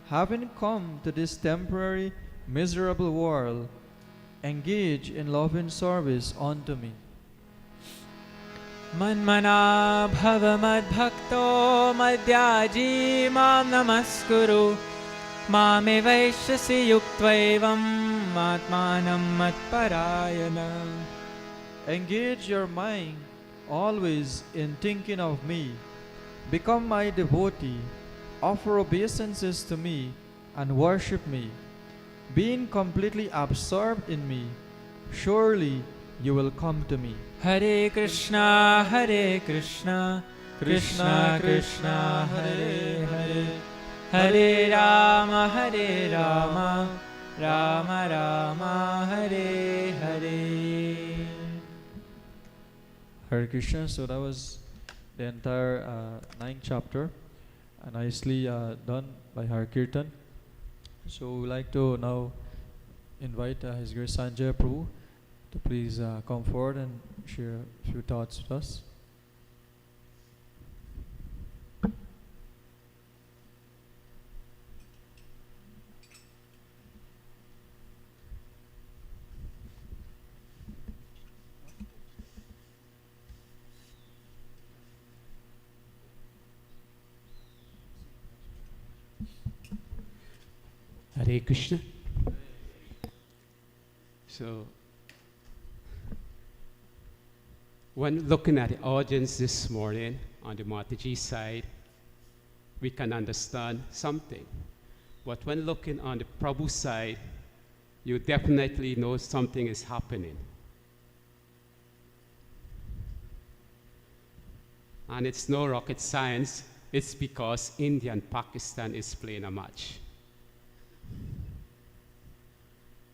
having come to this temporary, miserable world, engage in loving service unto me. मन्मना भव मद्भक्तो मद्याजी मां नमस्कुरु मामे वैश्यसि युक्त्वैवम् आत्मानं मत्परायण. Engage your mind always in thinking of me. Become my devotee. Offer obeisances to me and worship me. Being completely absorbed in me, surely you will come to me. Hare Krishna, Krishna Krishna, Hare Hare, Hare Rama, Rama Rama, Hare Hare. Hare Krishna. So that was the entire ninth chapter, nicely done by Har Kirtan. So we would like to now invite His Grace Sanjay Prabhu to please come forward and share a few thoughts with us. Hare Krishna. So, when looking at the audience this morning on the Mataji side, we can understand something. But when looking on the Prabhu side, you definitely know something is happening. And it's no rocket science, it's because India and Pakistan is playing a match.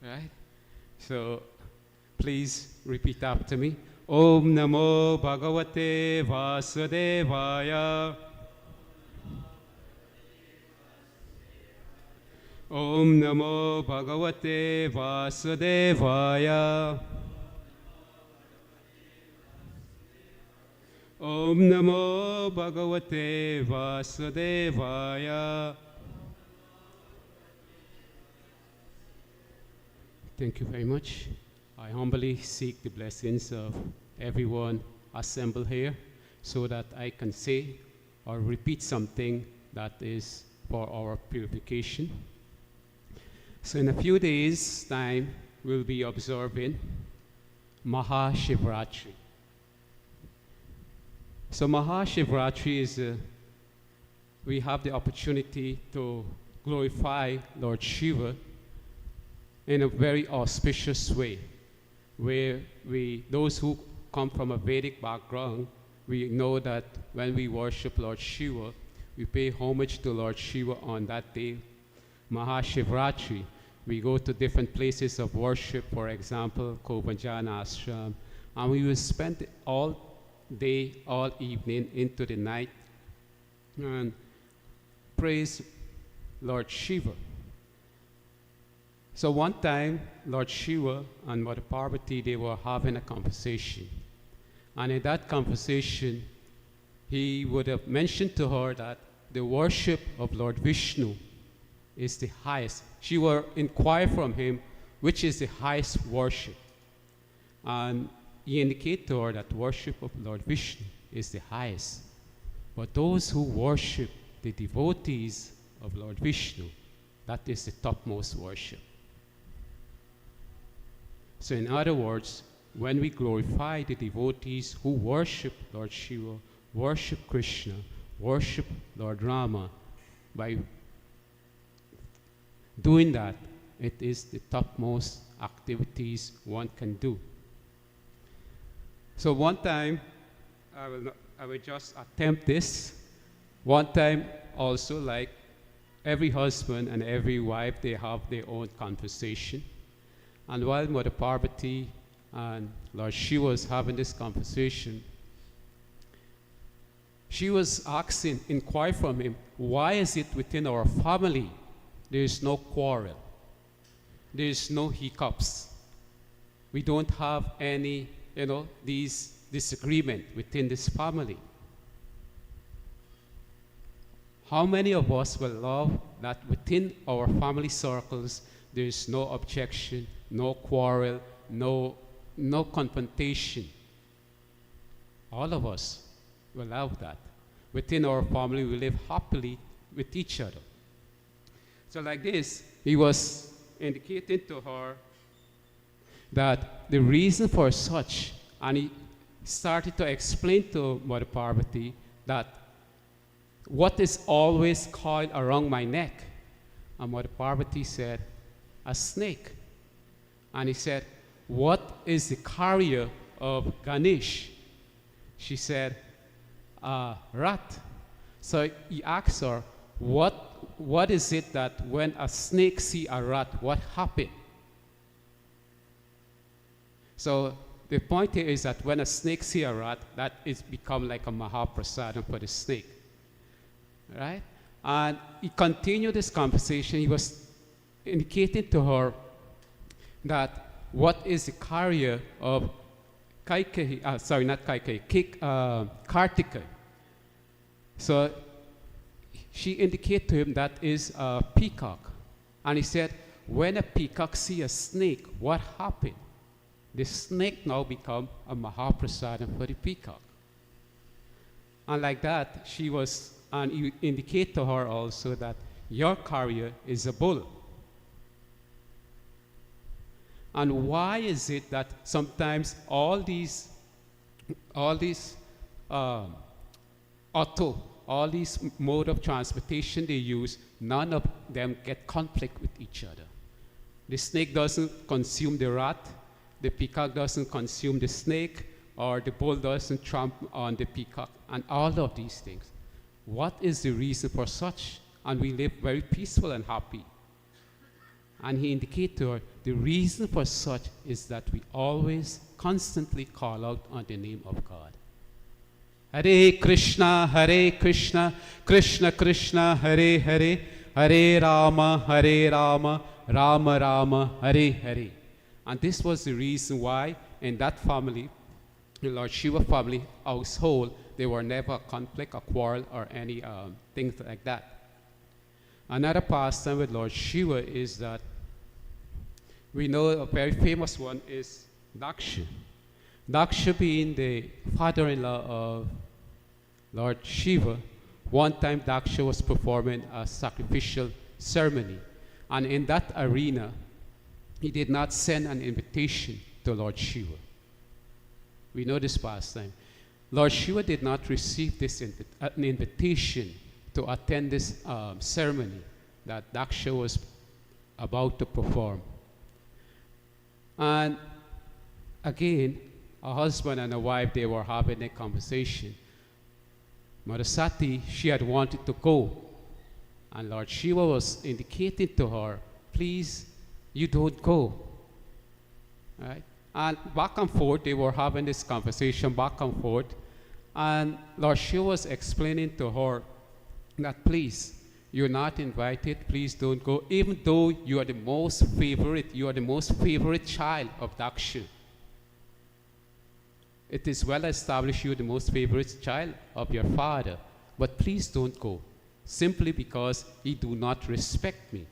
Right? So, please repeat after me. Om Namo Bhagavate Vasudevaya. Om Namo Bhagavate Vasudevaya. Om Namo Bhagavate Vasudevaya. Thank you very much. I humbly seek the blessings of everyone assembled here so that I can say or repeat something that is for our purification. So in a few days' time, we'll be observing Mahashivratri. So Mahashivratri is, we have the opportunity to glorify Lord Shiva in a very auspicious way, where those who come from a Vedic background, we know that when we worship Lord Shiva, we pay homage to Lord Shiva on that day, Mahashivratri. We go to different places of worship, for example, Kovanjana Ashram, and we will spend all day, all evening, into the night, and praise Lord Shiva. So one time, Lord Shiva and Mother Parvati, they were having a conversation. And in that conversation, he would have mentioned to her that the worship of Lord Vishnu is the highest. She will inquire from him, which is the highest worship. And he indicated to her that worship of Lord Vishnu is the highest. But those who worship the devotees of Lord Vishnu, that is the topmost worship. So in other words, when we glorify the devotees who worship Lord Shiva, worship Krishna, worship Lord Rama, by doing that, it is the topmost activities one can do. So one time, I will just attempt this. One time also, like every husband and every wife, they have their own conversation. And while Mother Parvati and Lord Shiva was having this conversation, she was asking, inquire from him, why is it within our family there is no quarrel? There is no hiccups. We don't have any, these disagreement within this family. How many of us will love that within our family circles there is no objection, no quarrel, no confrontation? All of us will love that. Within our family, we live happily with each other. So like this, he was indicating to her that the reason for such and he started to explain to Mother Parvati that what is always coiled around my neck. And Mother Parvati said, a snake. And he said, what is the carrier of Ganesh? She said, a rat. So he asked her, what is it that when a snake see a rat, what happened? So the point here is that when a snake see a rat, that is become like a Mahaprasadam for the snake, right? And he continued this conversation. He was indicating to her that what is the carrier of Kaikeyi, sorry, not Kaikeyi, Kartikeya. So she indicated to him that is a peacock. And he said, when a peacock see a snake, what happened? The snake now become a Mahaprasadam for the peacock. And like that, she was, and you indicate to her also that your carrier is a bull. And why is it that sometimes all these mode of transportation they use, none of them get conflict with each other? The snake doesn't consume the rat, the peacock doesn't consume the snake, or the bull doesn't tramp on the peacock, and all of these things. What is the reason for such? And we live very peaceful and happy. And he indicated to her, the reason for such is that we always constantly call out on the name of God. Hare Krishna, Krishna Krishna, Hare Hare, Hare Rama, Rama Rama, Hare Hare. And this was the reason why in that family, the Lord Shiva family household, there were never a conflict, a quarrel, or any things like that. Another pastime with Lord Shiva is that we know a very famous one is Daksha. Daksha being the father-in-law of Lord Shiva. One time Daksha was performing a sacrificial ceremony, and in that arena, he did not send an invitation to Lord Shiva. We know this pastime. Lord Shiva did not receive this an invitation to attend this ceremony that Daksha was about to perform. And again, a husband and a wife, they were having a conversation. Mother Sati, she had wanted to go. And Lord Shiva was indicating to her, please, you don't go. Right? And back and forth, they were having this conversation back and forth. And Lord Shiva was explaining to her that, please, you're not invited, please don't go, even though you are the most favorite child of Daksha. It is well established you're the most favorite child of your father, but please don't go, simply because he do not respect me.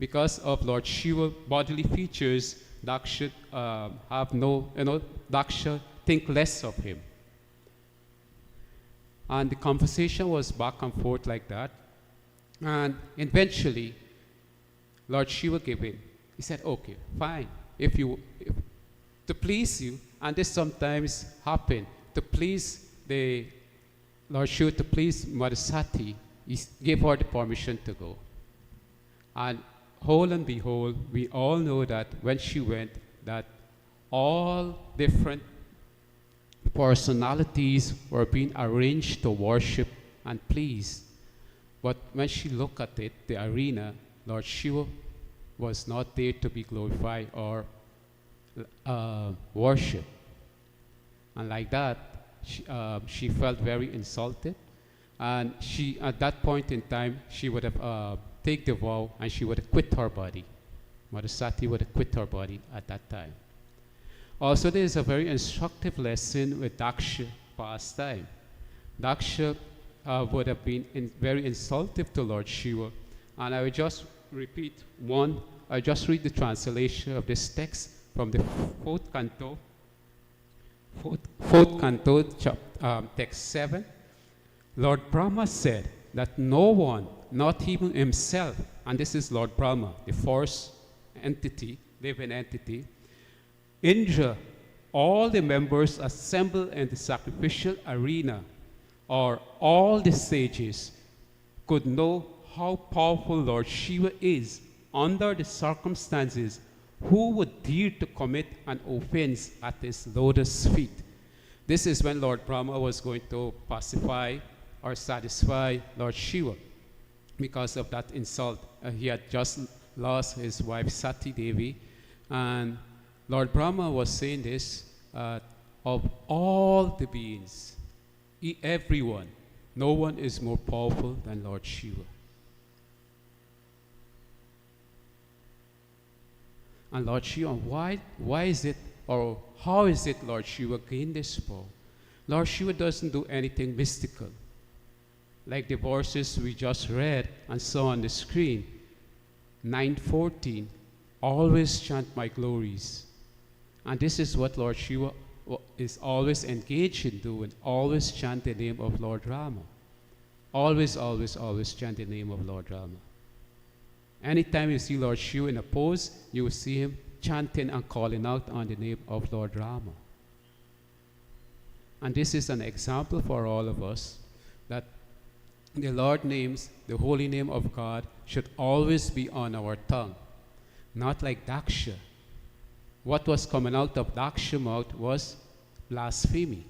Because of Lord Shiva bodily features, Daksha Daksha think less of him. And the conversation was back and forth like that. And eventually, Lord Shiva gave in. He said, okay, fine. To please you, and this sometimes happen, to please the Lord Shiva, to please Mother Sati, he gave her the permission to go. And whole and behold, we all know that when she went, that all different personalities were being arranged to worship and please. But when she looked at it, the arena, Lord Shiva was not there to be glorified or worship. And like that, she felt very insulted. And she, at that point in time, she would have taken the vow and she would have quit her body. Mother Sati would have quit her body at that time. Also, there is a very instructive lesson with Daksha pastime. Daksha would have been very insultive to Lord Shiva. And I will just repeat one, I just read the translation of this text from the fourth canto, text 7. Lord Brahma said that no one, not even himself, and this is Lord Brahma, the force entity, living entity, Indra, all the members assembled in the sacrificial arena, or all the sages, could know how powerful Lord Shiva is under the circumstances, who would dare to commit an offense at his lotus feet? This is when Lord Brahma was going to pacify or satisfy Lord Shiva because of that insult. He had just lost his wife Sati Devi, and Lord Brahma was saying this, of all the beings, everyone, no one is more powerful than Lord Shiva. And Lord Shiva, why is it, or how is it Lord Shiva gained this power? Lord Shiva doesn't do anything mystical. Like the verses we just read and saw on the screen, 9:14, always chant my glories. And this is what Lord Shiva is always engaged in doing, always chant the name of Lord Rama. Always, always, always chant the name of Lord Rama. Anytime you see Lord Shiva in a pose, you will see him chanting and calling out on the name of Lord Rama. And this is an example for all of us that the Lord names, the holy name of God, should always be on our tongue. Not like Daksha. What was coming out of Daksha's mouth was blasphemy.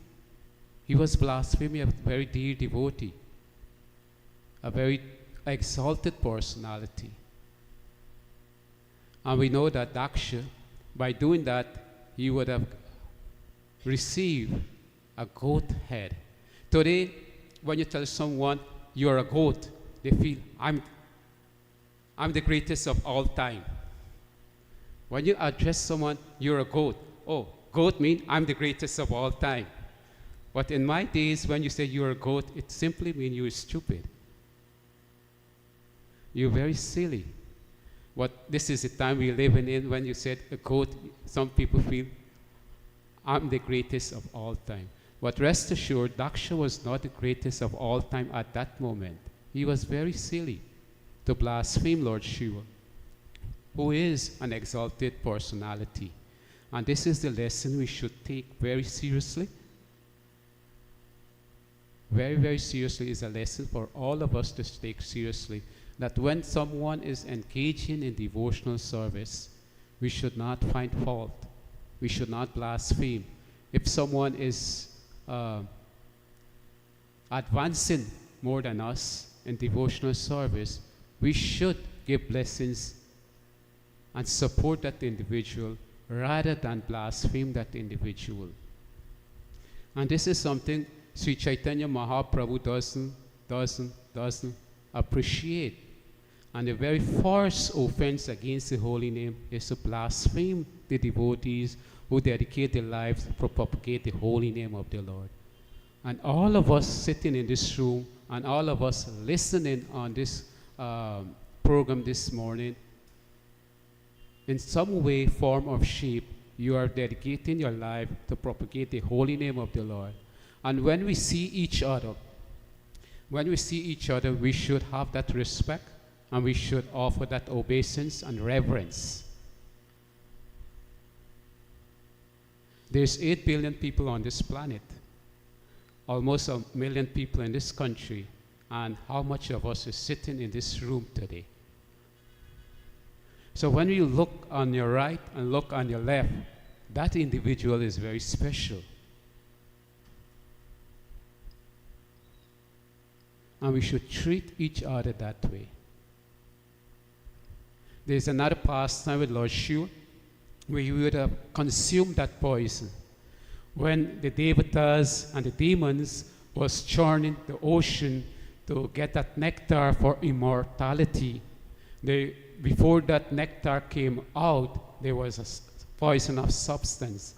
He was blaspheming a very dear devotee, a very exalted personality. And we know that Daksha, by doing that, he would have received a goat head. Today, when you tell someone you're a goat, they feel, I'm the greatest of all time. When you address someone, you're a goat. Oh, goat means I'm the greatest of all time. But in my days, when you say you're a goat, it simply means you're stupid. You're very silly. But this is the time we're living in. When you said a goat, some people feel, I'm the greatest of all time. But rest assured, Daksha was not the greatest of all time at that moment. He was very silly to blaspheme Lord Shiva, who is an exalted personality. And this is the lesson we should take very seriously. Very, very seriously is a lesson for all of us to take seriously, that when someone is engaging in devotional service, we should not find fault. We should not blaspheme. If someone is advancing more than us in devotional service, we should give blessings and support that individual rather than blaspheme that individual. And this is something Sri Chaitanya Mahaprabhu doesn't appreciate. And the very first offense against the holy name is to blaspheme the devotees who dedicate their lives to propagate the holy name of the Lord. And all of us sitting in this room and all of us listening on this program this morning, in some way, form, or shape, you are dedicating your life to propagate the holy name of the Lord. And when we see each other, we should have that respect and we should offer that obeisance and reverence. There's 8 billion people on this planet, almost 1 million people in this country, and how much of us is sitting in this room today? So when you look on your right and look on your left, that individual is very special. And we should treat each other that way. There's another pastime with Lord Shiva where he would have consumed that poison. When the Devatas and the demons was churning the ocean to get that nectar for immortality, before that nectar came out, there was a poisonous substance.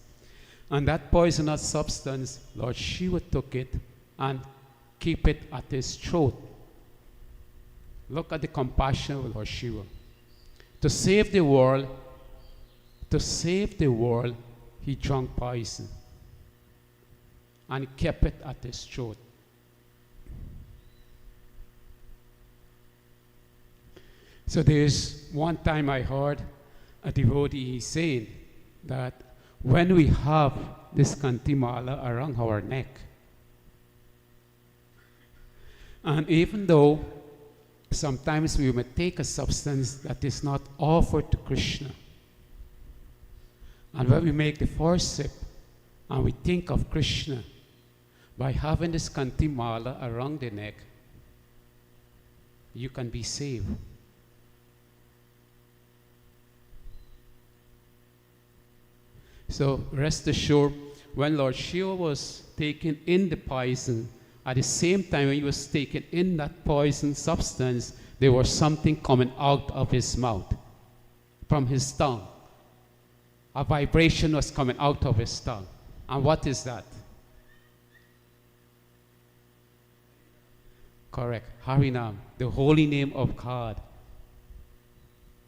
And that poisonous substance, Lord Shiva took it and keep it at his throat. Look at the compassion of Lord Shiva. To save the world, he drank poison and kept it at his throat. So there's one time I heard a devotee saying that when we have this kantimala around our neck, and even though sometimes we may take a substance that is not offered to Krishna, and when we make the first sip and we think of Krishna, by having this kantimala around the neck, you can be saved. So rest assured, when Lord Shiva was taking in the poison, at the same time when he was taking in that poison substance, there was something coming out of his mouth, from his tongue. A vibration was coming out of his tongue. And what is that? Correct. Harinam, the holy name of God.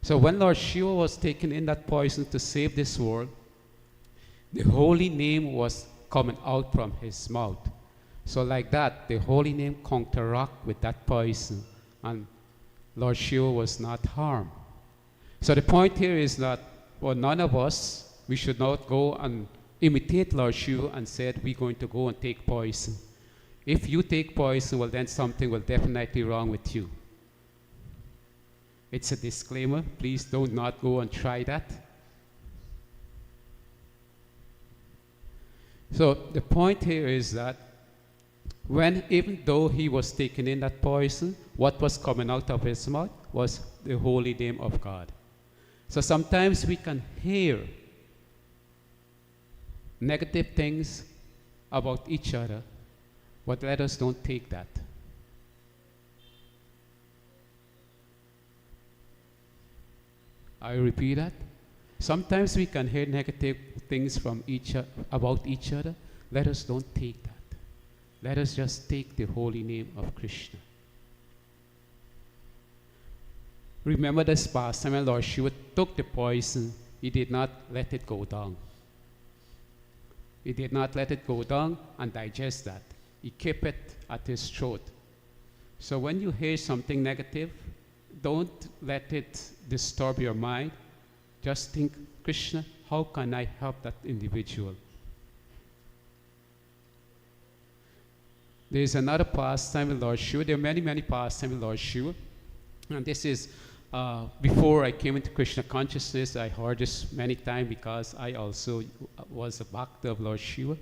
So when Lord Shiva was taking in that poison to save this world, the holy name was coming out from his mouth. So like that, the holy name counteract with that poison, and Lord Shiva was not harmed. So the point here is that for none of us, we should not go and imitate Lord Shiva and said we're going to go and take poison. If you take poison, well then something will definitely wrong with you. It's a disclaimer. Please do not go and try that. So the point here is that even though he was taking in that poison, what was coming out of his mouth was the holy name of God. So sometimes we can hear negative things about each other, but let us don't take that. I repeat that. Sometimes we can hear negative things from about each other. Let us don't take that. Let us just take the holy name of Krishna. Remember this past time when Lord Shiva took the poison, he did not let it go down. He did not let it go down and digest that. He kept it at his throat. So when you hear something negative, don't let it disturb your mind. Just think, Krishna, how can I help that individual? There is another pastime with Lord Shiva. There are many, many pastimes with Lord Shiva. And this is, before I came into Krishna consciousness, I heard this many times because I also was a bhakta of Lord Shiva.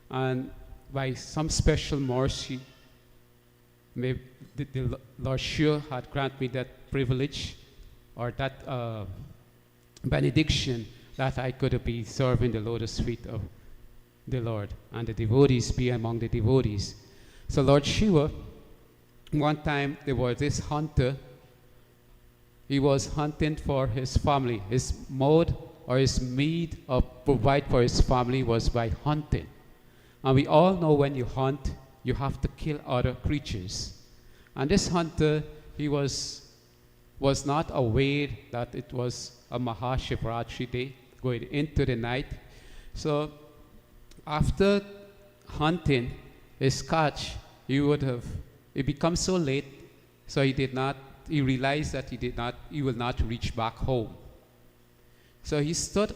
And by some special mercy, maybe the Lord Shiva had granted me that privilege or that benediction that I could be serving the lotus feet of the Lord and the devotees be among the devotees. So Lord Shiva, one time there was this hunter. He was hunting for his family. His mode or his means of provide for his family was by hunting. And we all know when you hunt, you have to kill other creatures. And this hunter, he was not aware that it was a Mahashivratri day, going into the night. So after hunting his catch, it became so late, so he realized that he will not reach back home. So he stood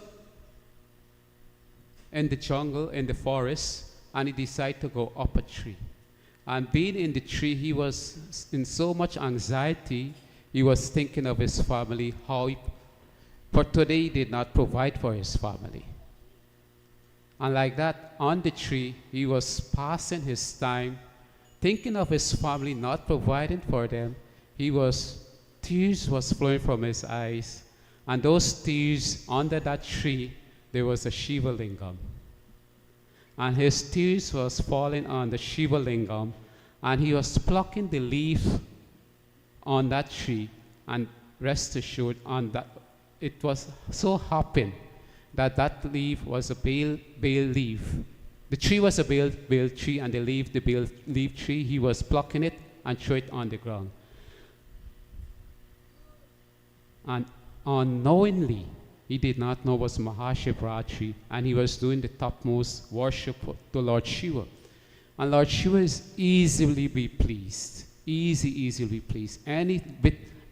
in the jungle, in the forest, and he decided to go up a tree. And being in the tree, he was in so much anxiety. He was thinking of his family, for today he did not provide for his family. And like that, on the tree, he was passing his time, thinking of his family, not providing for them. Tears was flowing from his eyes. And those tears, under that tree, there was a Shiva Lingam. And his tears was falling on the Shiva Lingam, and he was plucking the leaf on that tree, and rest assured it was so happened that leaf was a bale leaf. The tree was a bale tree, and the leaf tree, he was plucking it and threw it on the ground. And unknowingly, he did not know it was Mahashivratri, and he was doing the topmost worship to Lord Shiva. And Lord Shiva is easily be pleased, easily pleased. Any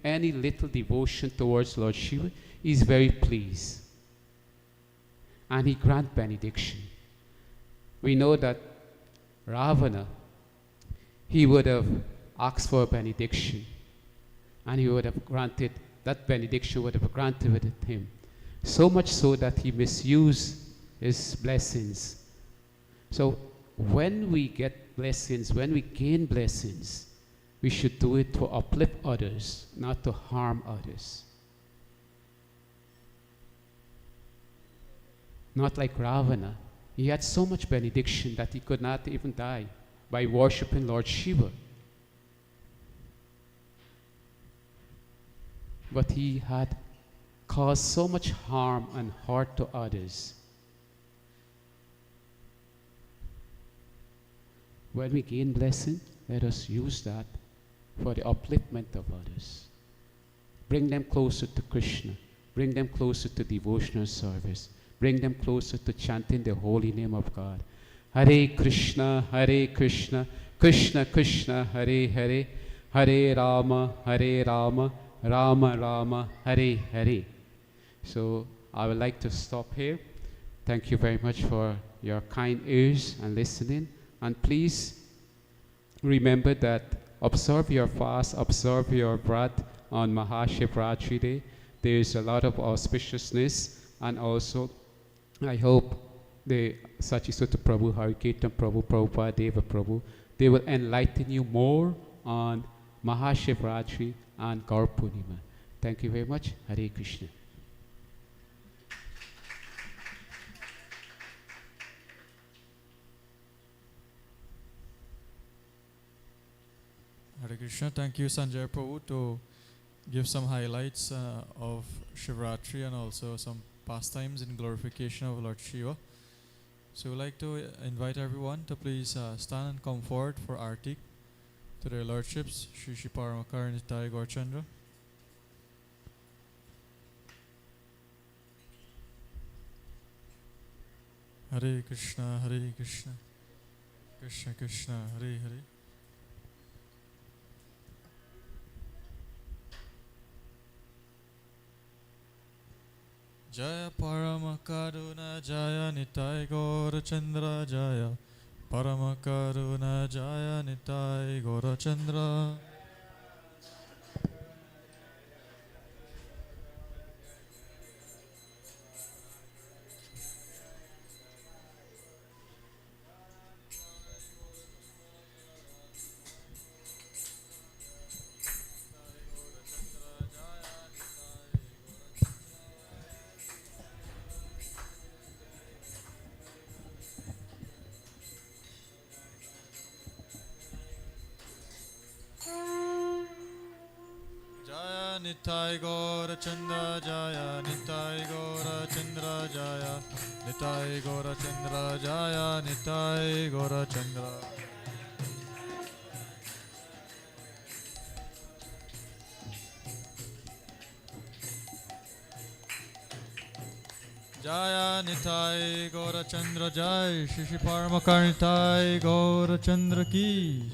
little devotion towards Lord Shiva is very pleased. and he grant benediction. We know that Ravana, he would have asked for a benediction, and he would have granted, that benediction would have granted him. So much so that he misused his blessings. So when we get blessings, when we gain blessings, we should do it to uplift others, not to harm others. Not like Ravana. He had so much benediction that he could not even die by worshiping Lord Shiva. But he had caused so much harm and hurt to others. When we gain blessing, let us use that for the upliftment of others. Bring them closer to Krishna. Bring them closer to devotional service. Bring them closer to chanting the holy name of God. Hare Krishna, Krishna Krishna, Hare Hare, Hare Rama, Rama Rama, Hare Hare. So I would like to stop here. Thank you very much for your kind ears and listening. And please remember that observe your fast, observe your breath on Mahashivratri Day. There is a lot of auspiciousness, and also I hope the Sachisuta Prabhu, Harikirtan Prabhu, Prabhupada Deva Prabhu, they will enlighten you more on Mahashivratri and Gaur Purnima. Thank you very much. Hare Krishna. Hare Krishna. Thank you, Sanjay Prabhu, to give some highlights of Shivratri and also some pastimes in glorification of Lord Shiva. So we'd like to invite everyone to please stand and come forward for Artik to their Lordships, Shri Shri Paramakar Nitai Gaurachandra. Hare Krishna, Krishna Krishna, Hare Hare. Jaya Paramakaruna Jaya Nitai Gaurachandra Jaya Paramakaruna Jaya Nitai Gaurachandra. Nitai Gaurachandra Jaya Nitai Gaurachandra Jaya Nitai Gaurachandra Jaya Nitai Gaurachandra. Jaya Nitai Gaurachandra Jai Shri Shri Paramakar Nitai Gaurachandra Ki.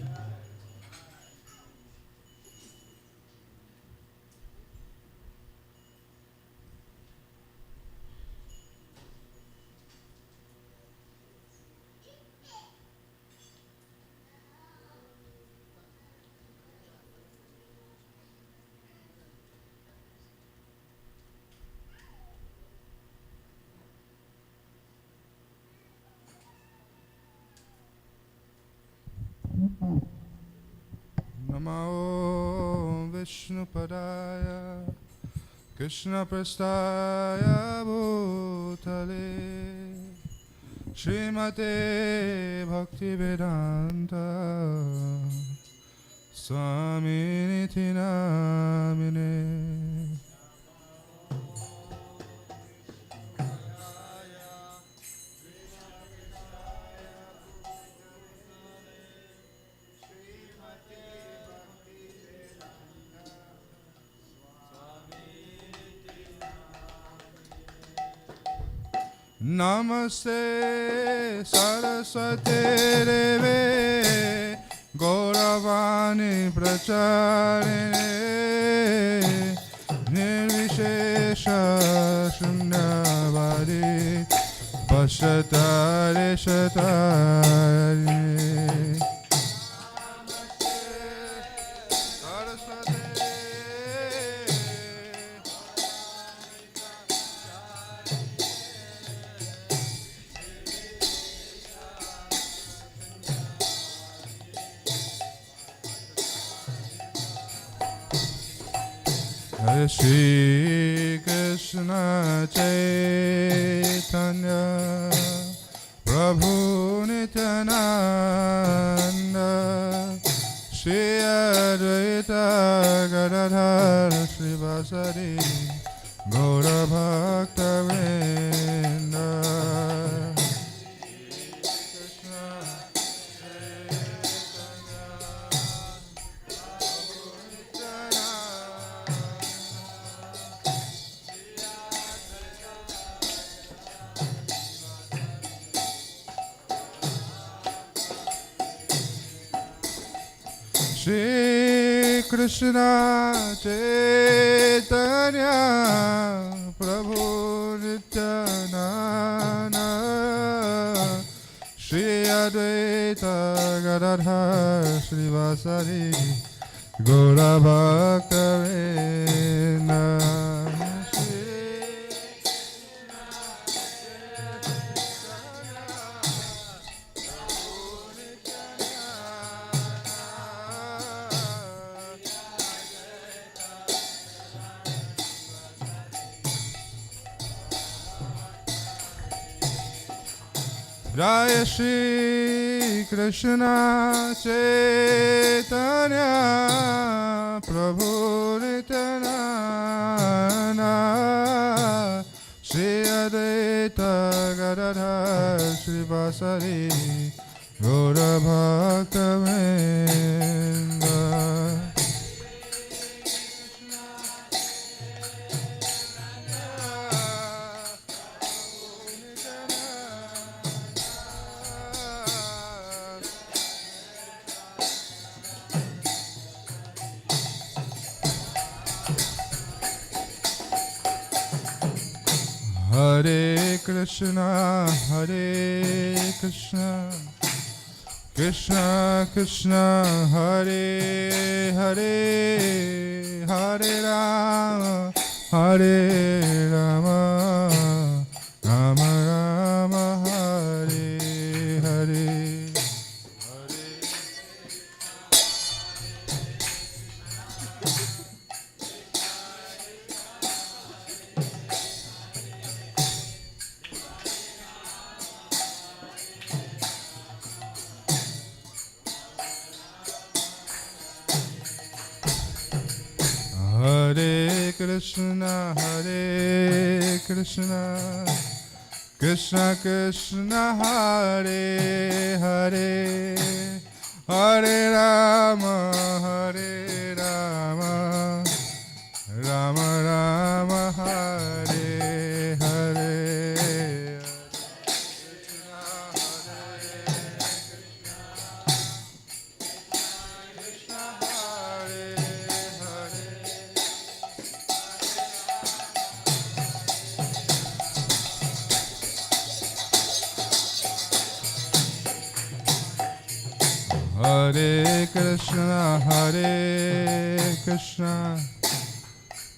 Namo Vishnupadaya Krishna Prastaya Bhutale Srimate Bhaktivedanta Swaminiti Namine. Namaste Saraswate Deve Gauravani Pracharine Nirvishesha Shunyavadi Ashatare Shatare Hare Shri Krishna Chaitanya Prabhu Nityananda Shri Advaita Gadadhar Srivasadi Gaura Bhakta Vrinda Shri Krishna Chaitanya Prabhu Nityananda Shri Advaita Gadadhar Srivasadi Gaura Bhakta Vrinda Jai Shri Krishna Chaitanya Prabhu Nityananda Shri Advaita Gadadhar Srivasadi Gaura Bhakta Vrinda Hare Krishna, Krishna Krishna, Hare Hare, Hare Rama, Hare Rama, Rama Rama, Hare Hare. Hare Krishna, Krishna Krishna, Hare Hare, Hare Rama, Hare Rama, Rama Rama, Hare Hare. Hare Krishna,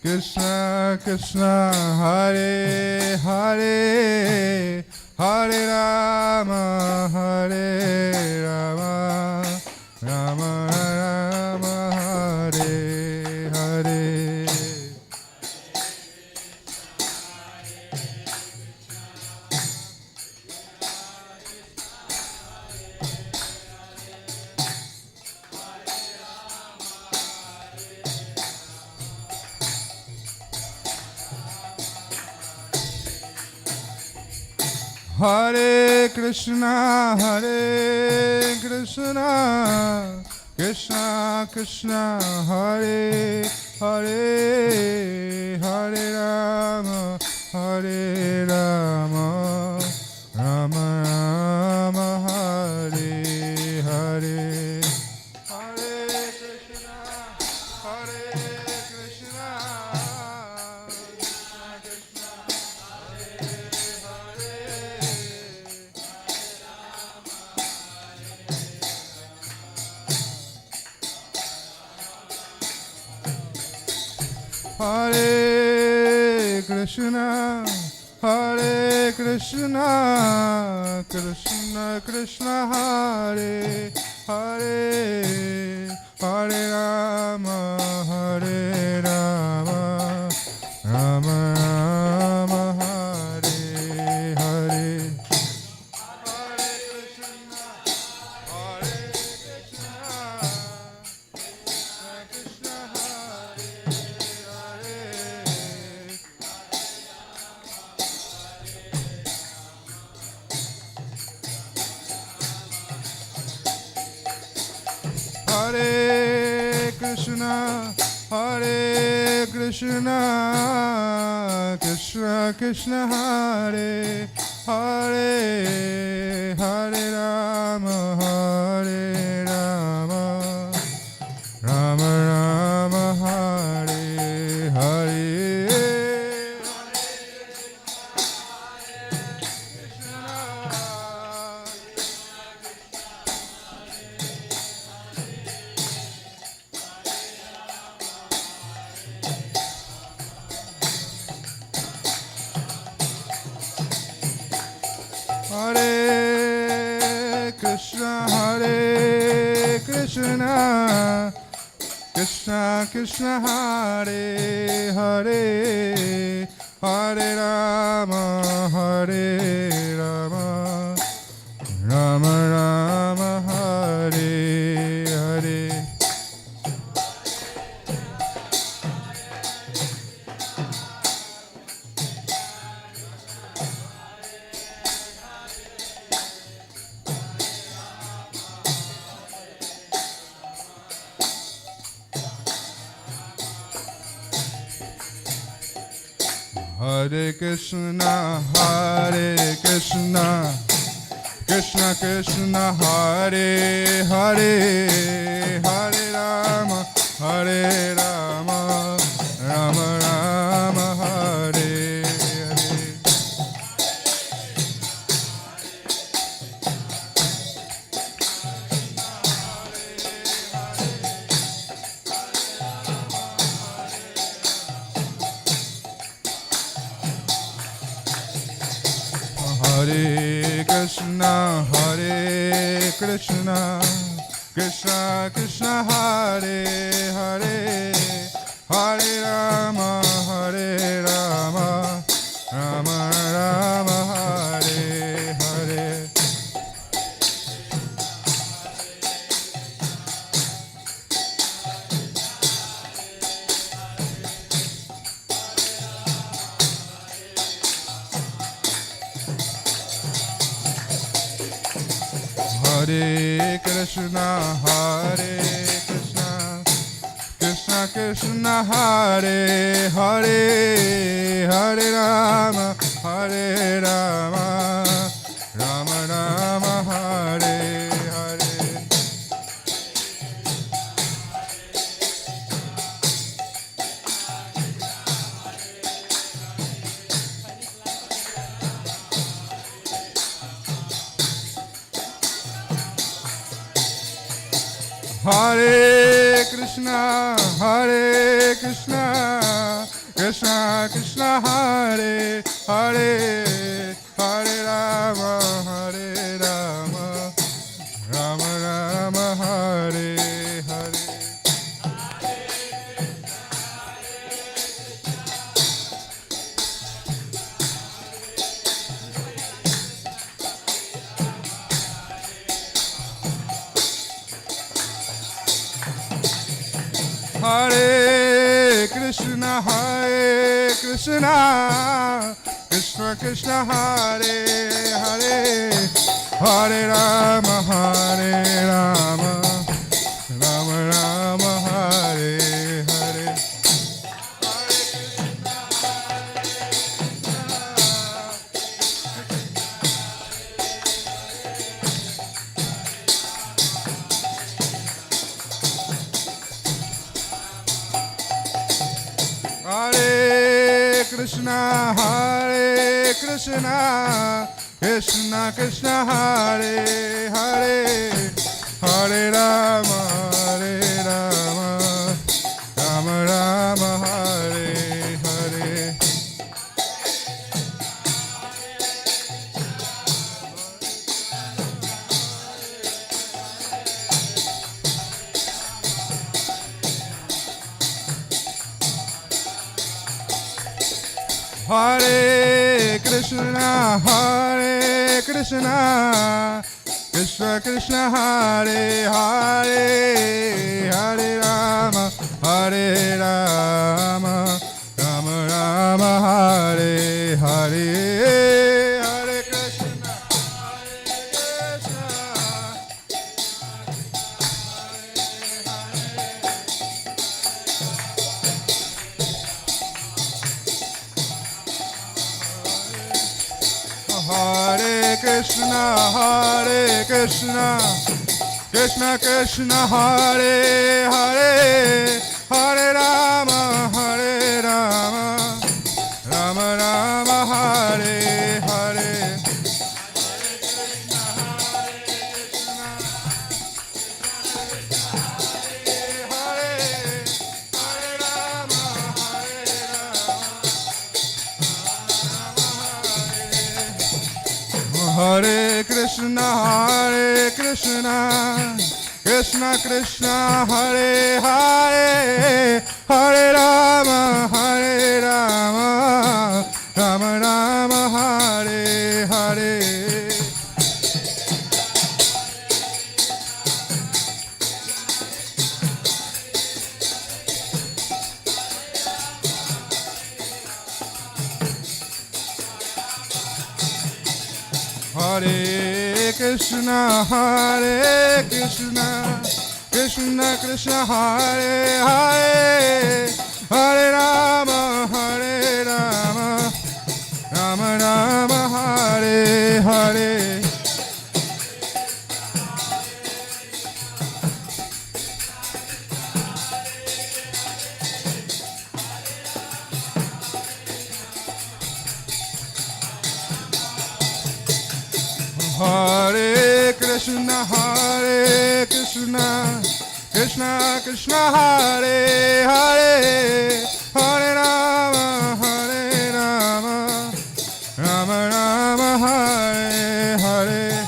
Krishna Krishna, Hare Hare, Hare Rama, Hare Rama, Rama Rama, Hare Hare. Hare Krishna, Krishna Krishna, Hare Hare, Hare Rama, Hare Rama, Rama Rama, Hare Hare. Hare Krishna, Krishna Krishna, Hare Hare, Hare Krishna, Hare Krishna, Krishna Krishna, Hare Hare, Hare Rama, Hare Rama, Rama Rama, Hare Hare. Hare Krishna, Hare Krishna, Krishna Krishna, Hare Krishna, Hare Krishna, Krishna Krishna, Hare Hare, Hare Rama, Hare Rama, Rama Rama, Hare Hare. Hare Krishna, Hare Krishna, Krishna Krishna, Hare Hare, Hare Rama, Hare Rama, Rama Rama, Hare Hare. Hare Krishna, Hare Krishna, Krishna Krishna, Hare Hare, Hare Rama, Hare Rama, Rama Rama, Hare Hare. Hare Krishna, Hare Krishna, Krishna Krishna, Hare Hare, Hare Rama, Hare Rama, Rama Rama, Hare Hare. Hare Krishna, Hare Krishna, Krishna Krishna, Hare Hare, Hare Rama, Hare Rama, Rama Rama, Hare Hare. Hare Krishna, Hare Krishna, Krishna Krishna, Hare Hare, Hare Rama, Hare Rama, Rama Rama, Hare Hare. Hare Krishna, Hare Krishna, Krishna Krishna, Hare Hare, Hare Rama, Hare Rama, Rama Rama, Hare Hare. Hare Krishna, Hare Krishna, Krishna Krishna, Hare Hare, Hare Rama, Hare Rama, Rama Rama, Hare Hare Krishna, Krishna Krishna, Hare Hare, Hare Rama, Hare Rama, Rama Rama, Hare Hare, Hare Krishna, Hare Krishna, Krishna Krishna, Hare Hare, Hare Rama, Hare Rama, Rama Rama, Hare Hare. Hare Krishna, Krishna Krishna, Hare Hare, Hare Rama, Rama Rama, Hare Hare. Hare Krishna, Krishna Krishna, Hare Hare, Hare Rama, Rama Rama, Hare Hare. Hare Krishna, Krishna Krishna, Hare Hare, Hare Rama, Rama Rama, Hare Hare.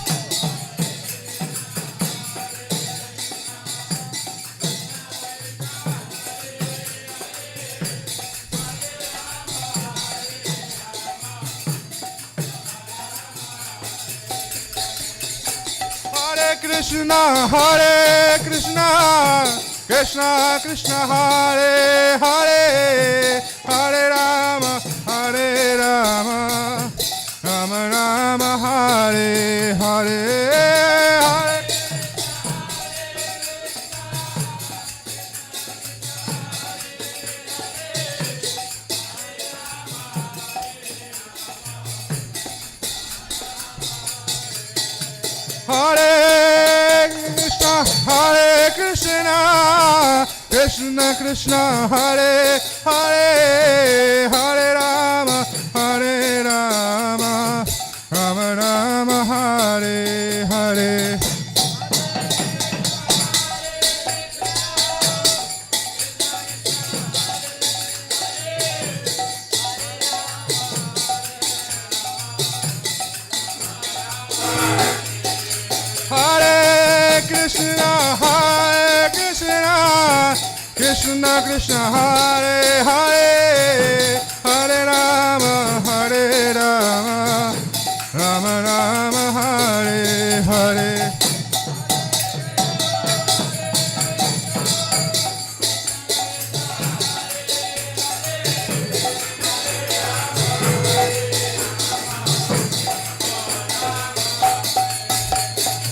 Hare Krishna, Krishna Krishna, Hare Hare, Hare Rama, Rama Rama, Hare Hare. Hare Krishna, Krishna Krishna, Hare Hare, Hare Rama, Rama Rama, Hare Hare. Hare Krishna, Krishna Krishna, Hare Hare, Hare Rama, Rama Rama, Hare Hare.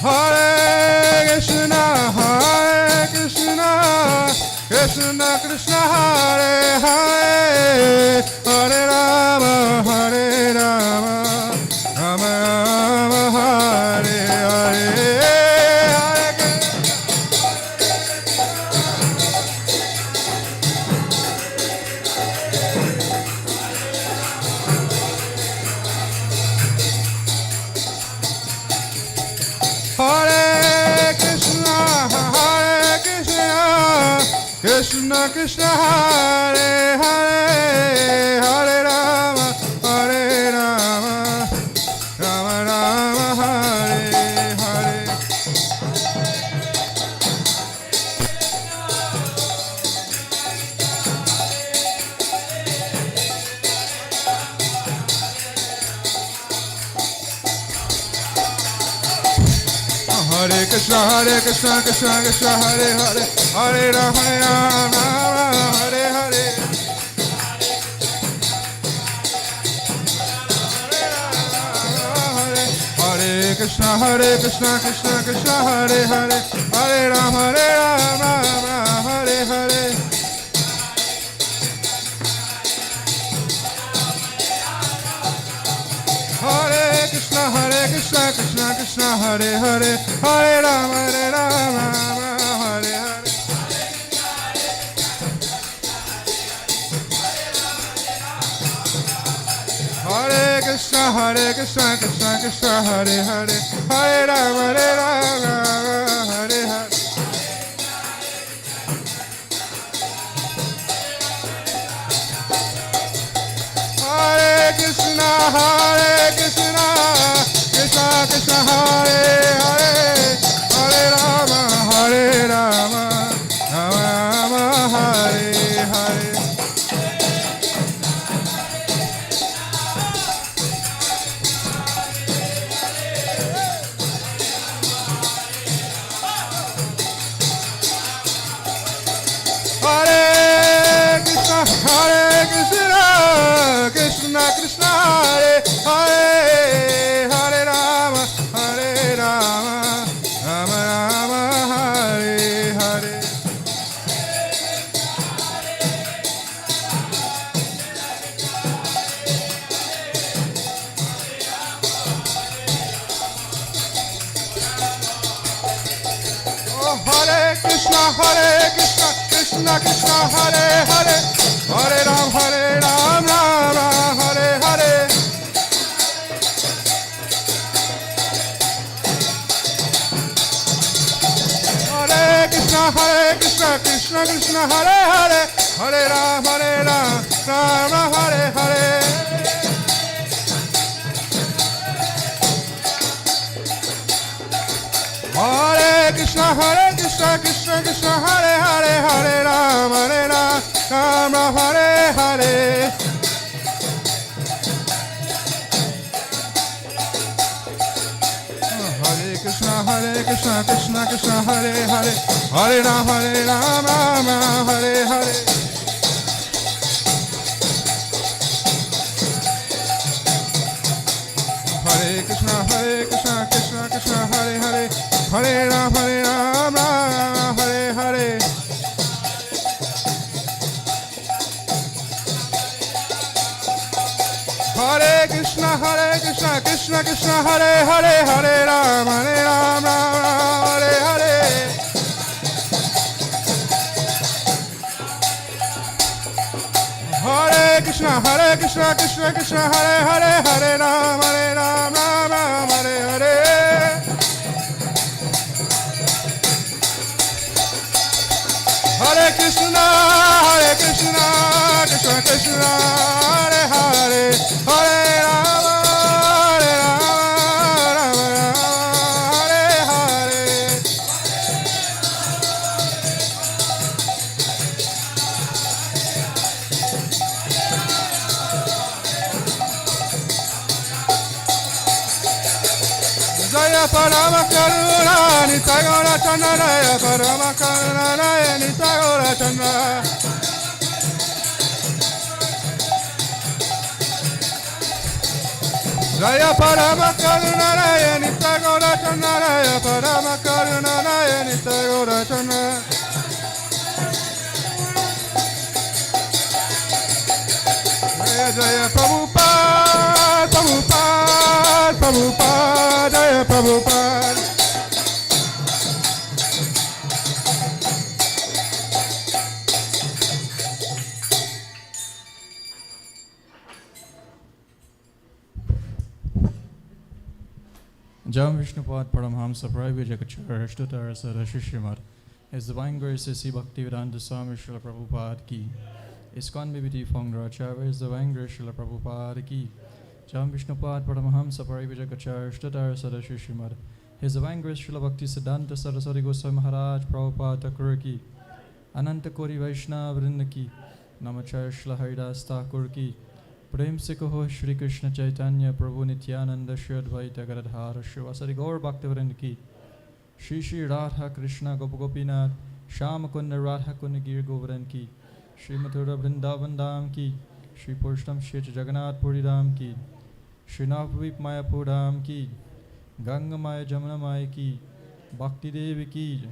Hare Krishna, Krishna Krishna, Hare Hare, Hare Rama, Rama Rama, Hare Hare. Hare Krishna, Krishna Hare Hare, Hare Rama, Rama Rama, Hare Hare. Hare Krishna, Krishna Krishna, Hare Hare, Hare Rama, Rama Rama, Hare Hare. Hare Krishna, Krishna Krishna, Hare Hare, Hare Rama, Rama Hare Hare. Hare Krishna, Krishna Krishna, Hare Hare, Hare Rama, Hare Hare. Hare Krishna, Krishna Krishna, Hare Hare, Hare Rama, Hare Hare. Hare Krishna, Krishna Krishna, Hare Hare, Hare Rama, Rama Rama, Hare Hare. Hare Krishna, Krishna Krishna, Hare Hare, Hare Rama, Rama Rama, Hare Hare. Oh, Hare Krishna, Krishna Krishna, Hare Hare, Hare Ram, Ram Hare Hare. Hare Krishna, Krishna Krishna, Hare Hare, Hare Ram, Ram Hare Hare. Hare Krishna, Krishna Krishna, Hare Hare, Hare Ram, Ram Hare Hare. Hare Krishna, Krishna Krishna, Hare Hare, Hare Ram, Ram Hare Hare. Hare Krishna, Krishna Krishna, Hare Hare, Hare Ram, Ram Hare Hare. Hare Krishna, Krishna Krishna, Hare Hare, Hare Ram, Ram Hare Hare. Hare Krishna, Krishna Krishna, Hare Hare, Hare Ram, Ram Hare Hare. Hare Krishna, Krishna Krishna, Hare Hare, Hare Rama, Rama Hare Hare. Jaya Parama Karuna, Nitagora Chandra, Jaya Parama Karuna, Nitagora Chandra. Jaya Parama Karuna, Nitagora Chandra, Jaya Parama Karuna, Nitagora Chandra. Jaya Prabhupada, Prabhupada, Prabhupada, Jaya Prabhupada. Jam Vishnupad Paramhamsa Prabhupada Ashtutara Sarashishimar. His Divine Grace C. Bhaktivedanta Swami Srila Prabhupada Ki. ISKCON BBT Fongra Chava His Divine Grace Srila Prabhupada Ki. Jam Vishnupad Paramhamsa Prabhupada Ashtutara Sarashishimar. His Divine Grace Srila Bhakti Siddhanta Saraswati Goswami Maharaj Prabhupada Thakur Ki. Ananta Kori Vaishnava Vrinda Ki. Namacharya Srila Haridas Thakur Ki. Prem se kaho Shri Krishna Chaitanya Prabhu Nityananda Shri Advaita Gadadhara Shivasari Gaur Bhaktivinoda Ki. Shri Shri Radha Krishna Gop Gopinath Sham Kunda Radha Kunda Gir Govardhan ki, Shri Mathura Vrindavan Dham ki, Shri Purushottam Shri Jagannath Puri Dham ki, Shri Navadvip Mayapur Dham ki, Ganga Maya Jamuna Maya ki, Bhakti Devi ki,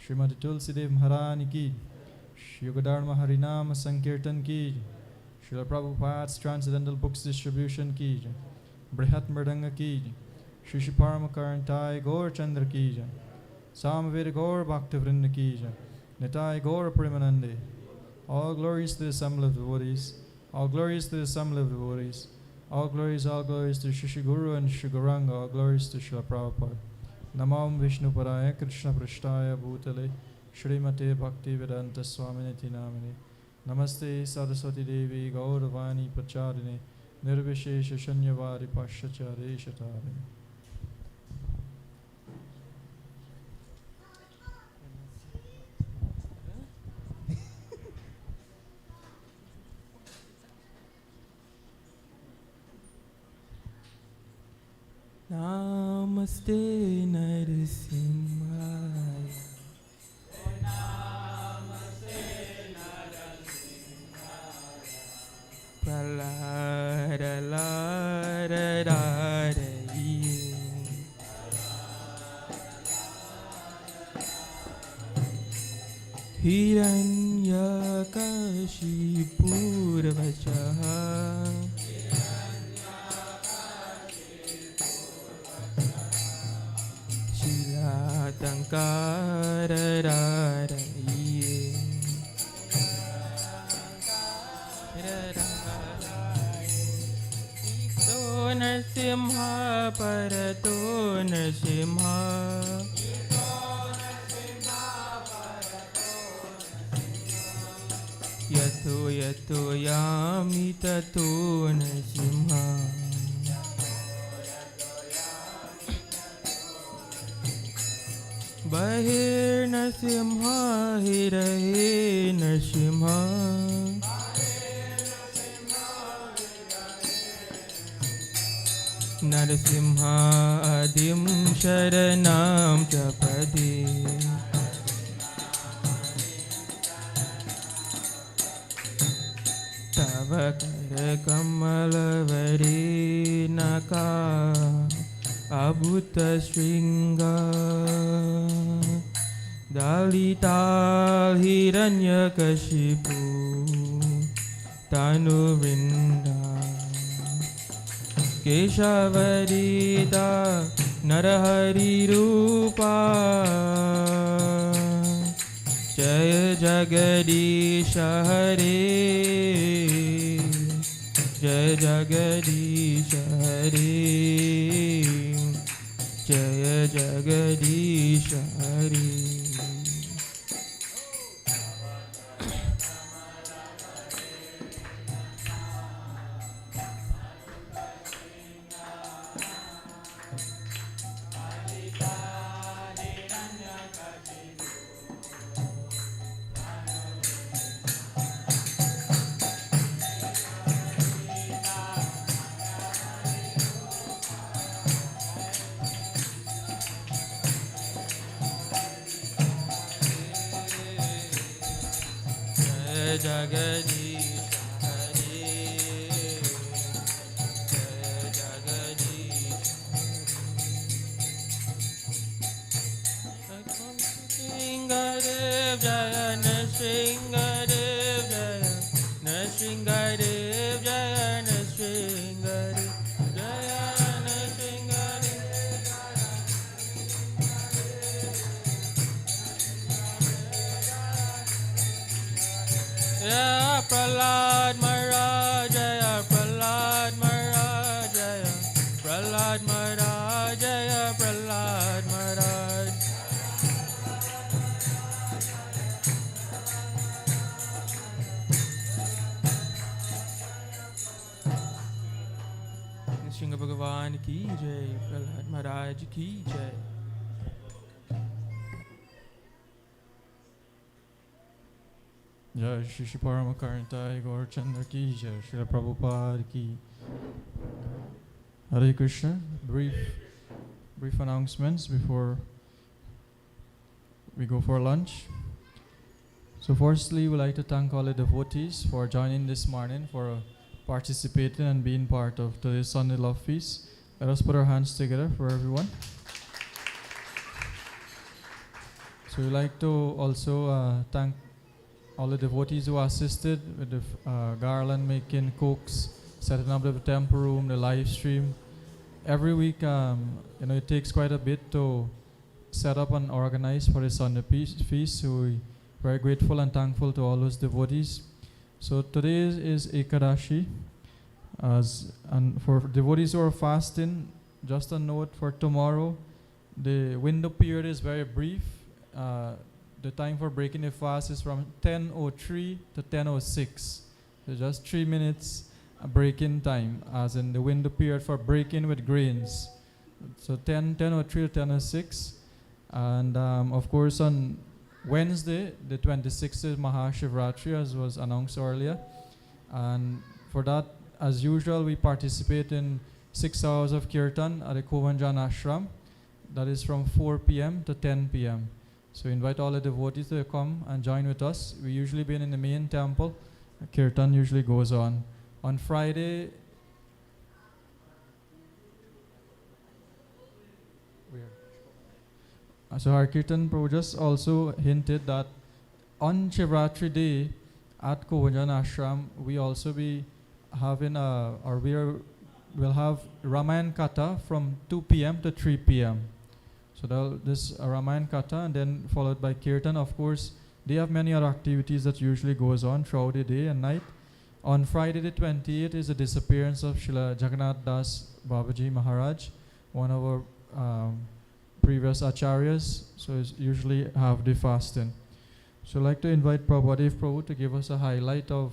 Srimati Tulsi Dev Maharani ki, Shri Yogadharma Harinama Sankirtan ki, Srila Prabhupada's Transcendental Books Distribution ki, Brihat Mridanga ki, Shri Shri Paramakarntai Gaur Chandra ki, Samaveda Gaur Bhakta Vrinda ki, Nitai Gaur Premanande. All glories to the assembly of devotees, all glories to the assembly of devotees, all glories to Shri Shri Guru and Shri Gauranga, all glories to Srila Prabhupada. Namam Vishnu Paraya Krishna Prashtaya Bhutale Shrimate Bhakti Vedanta Swaminiti Namine Namaste Saraswati Devi Gauravani Pracharine Nirvishesha Shanyavari Pashachare Shatare. Namaste Narasimhaya. Pralada lada dada ye. Hiranyakashipurvachaha. Tankara rara ye. So Narsimha Parato Narsimha. Yato yato yami tato Narsimha. Bahir Narsimha Hirahe Narsimha. Narsimha Adim Sharanam Prapade. Tava Kara Kamala Varinaka Abhuta Shringa Dalital Hiranyakashipu Tanu Vrinda Keshavarita Narahari Rupa Jaya Jagadisha Hare Jaya Jagadisha Hare Jaya Jagadisha Hare. Jagadisha Hare Jaya Jagadisha Nrsingadev Jaya Nrsingadev Jaya Nrsingadev Jaya Nrsingadev Jaya Nrsingadev Jaya Prahlad Maharaj Jaya Prahlad Maharaj Jaya Prahlad Maharaj Jaya Prahlad Maharaj. Nrsimha Bhagavan ki jai, Prahlad Maharaj ki jai. Jai Shri Shri Paramakarntai Gaur Chandra ki Jai, Srila Prabhupada ki. Hare Krishna. Brief announcements before we go for lunch. So firstly, we'd like to thank all the devotees for joining this morning, for participating and being part of today's Sunday Love Feast. Let us put our hands together for everyone. So we'd like to also thank all the devotees who assisted with the garland making, cooks, setting up the temple room, the live stream. Every week, it takes quite a bit to set up and organize for the Sunday feast. So we're very grateful and thankful to all those devotees. So today is Ekadashi. And for devotees who are fasting, just a note for tomorrow, the window period is very brief. The time for breaking the fast is from 10:03 to 10:06. So just 3 minutes break-in time, as in the window period for break-in with grains. So 10:03 to 10:06. And of course on Wednesday, the 26th is Mahashivratri, as was announced earlier. And for that, as usual, we participate in 6 hours of kirtan at the Kovanjan Ashram. That is from 4 p.m. to 10 p.m. So invite all the devotees to come and join with us. We usually be in the main temple. Kirtan usually goes on. On Friday, so our Kirtan Prabhu just also hinted that on Shivratri day at Kovanjan Ashram, we also be having we'll have Ramayan Katha from 2 p.m. to 3 p.m. So this Ramayan Katha, and then followed by Kirtan. Of course, they have many other activities that usually goes on throughout the day and night. On Friday the 28th is the disappearance of Srila Jagannath Das Babaji Maharaj, one of our previous acharyas. So it's usually half-day fasting. So I'd like to invite Prabhupada Prabhu to give us a highlight of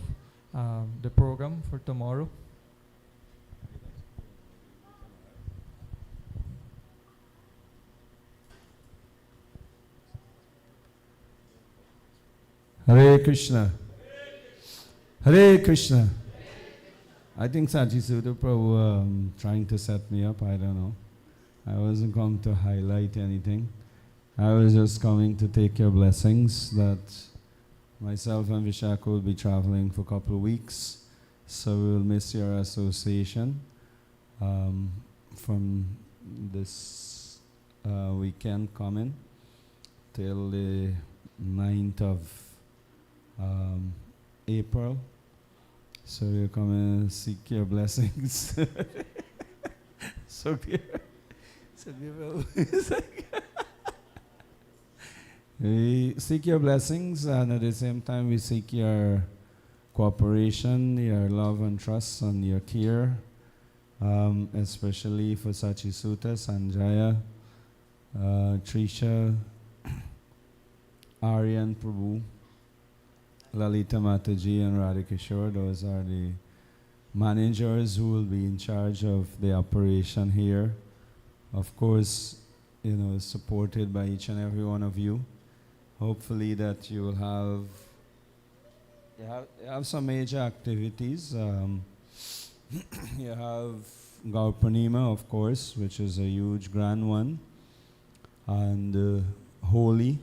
the program for tomorrow. Hare Krishna. Hare Krishna. I think Sajisuta Prabhu trying to set me up, I don't know. I wasn't coming to highlight anything. I was just coming to take your blessings that myself and Vishaka will be traveling for a couple of weeks. So we will miss your association from this weekend coming till the 9th of April. So we're coming to seek your blessings. So beautiful. We seek your blessings, and at the same time we seek your cooperation, your love and trust, and your care, especially for Sachisuta, Sanjaya, Trisha, Aryan Prabhu, Lalita Mataji, and Radhikishore. Those are the managers who will be in charge of the operation here. Of course, supported by each and every one of you. Hopefully that you will have some major activities. You have Gaur Purnima, of course, which is a huge grand one, and Holi.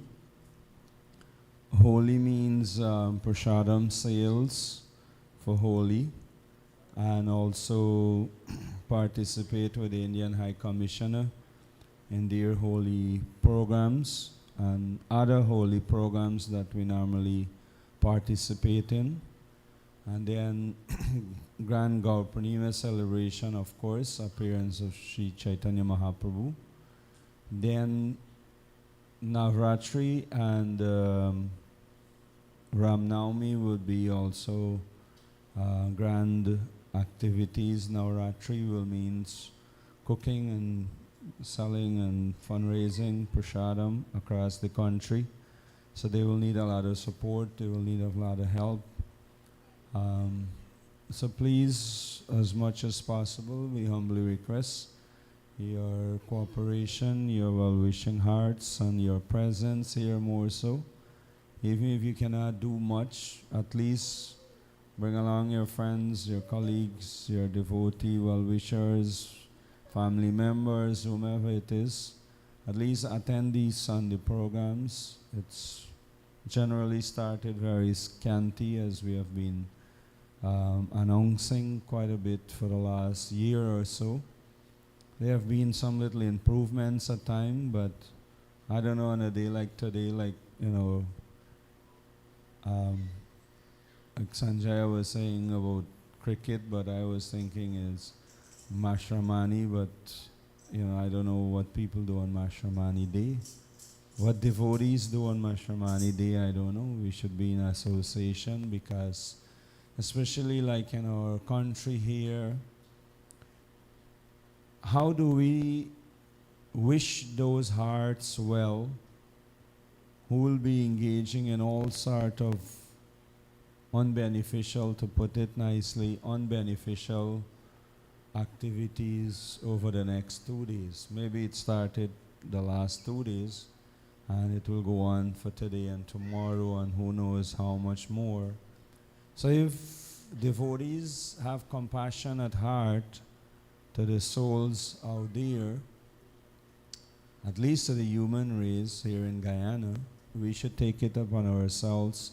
Holi means prasadam sales for Holi, and also participate with the Indian High Commissioner in their holy programs and other holy programs that we normally participate in. And then Grand Gaur Purnima celebration, of course, appearance of Sri Chaitanya Mahaprabhu. Then Navratri and Ram Navami would be also grand activities. Navratri will means cooking and selling and fundraising prasadam across the country. So they will need a lot of support, they will need a lot of help. So please, as much as possible, we humbly request your cooperation, your well-wishing hearts, and your presence here more so. Even if you cannot do much, at least bring along your friends, your colleagues, your devotee well-wishers, family members, whomever it is, at least attend these Sunday programs. It's generally started very scanty, as we have been announcing quite a bit for the last year or so. There have been some little improvements at times, but I don't know, on a day like today, like, like Sanjaya was saying about cricket, but I was thinking is Mashramani, but I don't know what people do on Mashramani Day. What devotees do on Mashramani Day, I don't know. We should be in association, because especially like in our country here, how do we wish those hearts well who will be engaging in all sort of unbeneficial, to put it nicely, unbeneficial activities over the next 2 days? Maybe it started the last 2 days, and it will go on for today and tomorrow, and who knows how much more. So if devotees have compassion at heart to the souls out there, at least to the human race here in Guyana, we should take it upon ourselves,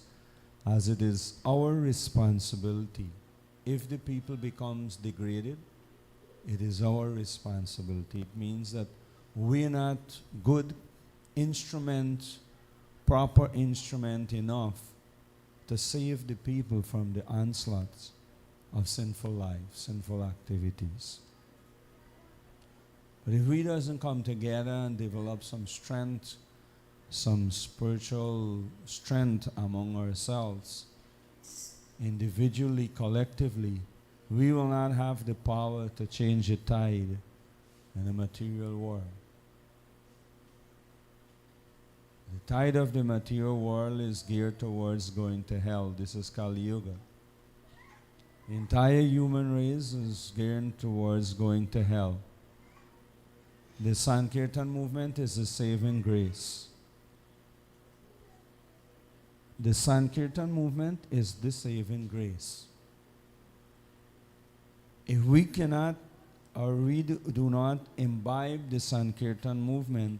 as it is our responsibility. If the people becomes degraded, it is our responsibility. It means that we're not good instrument, proper instrument enough to save the people from the onslaughts of sinful life, sinful activities. But if we doesn't come together and develop some strength, some spiritual strength among ourselves, individually, collectively, we will not have the power to change the tide in the material world. The tide of the material world is geared towards going to hell. This is Kali Yuga. The entire human race is geared towards going to hell. The Sankirtan movement is a saving grace. The Sankirtan movement is the saving grace. If we cannot, or we do not imbibe the Sankirtan movement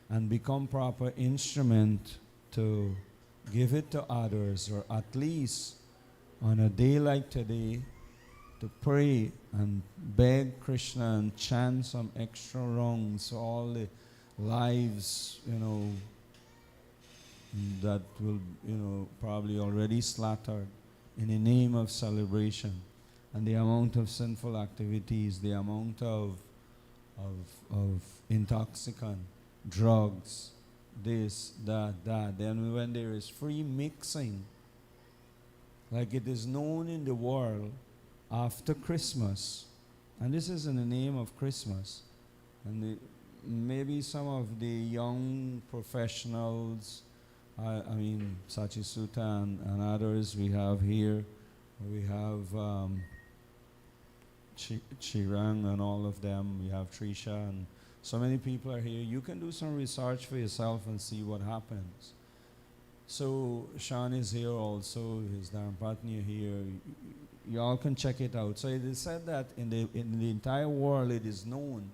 and become proper instrument to give it to others, or at least on a day like today, to pray and beg Krishna and chant some extra wrongs, so all the lives, that will, probably already slaughtered in the name of celebration, and the amount of sinful activities, the amount of intoxicant, drugs, this, that. Then when there is free mixing, like it is known in the world after Christmas, and this is in the name of Christmas, and maybe some of the young professionals, I mean Sachi Sutta and others we have here, we have Chirang and all of them, we have Trisha, and so many people are here. You can do some research for yourself and see what happens. So Sean is here also, his Dharmapatni here. You all can check it out. So it is said that in the entire world it is known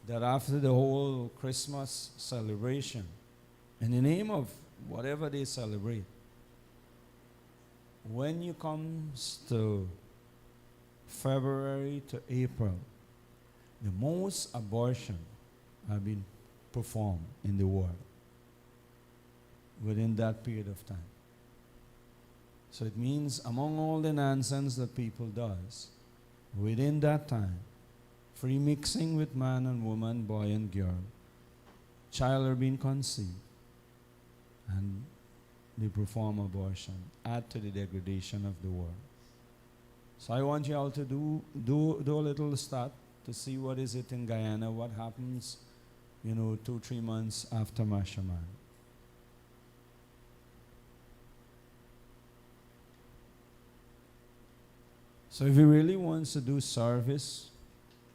that after the whole Christmas celebration, in the name of whatever they celebrate, when you comes to February to April, the most abortion have been performed in the world within that period of time. So it means among all the nonsense that people does, within that time, free mixing with man and woman, boy and girl, child are being conceived, and they perform abortion, add to the degradation of the world. So I want you all to do a little start to see what is it in Guyana, what happens, 2-3 months after Mashaman. So if he really wants to do service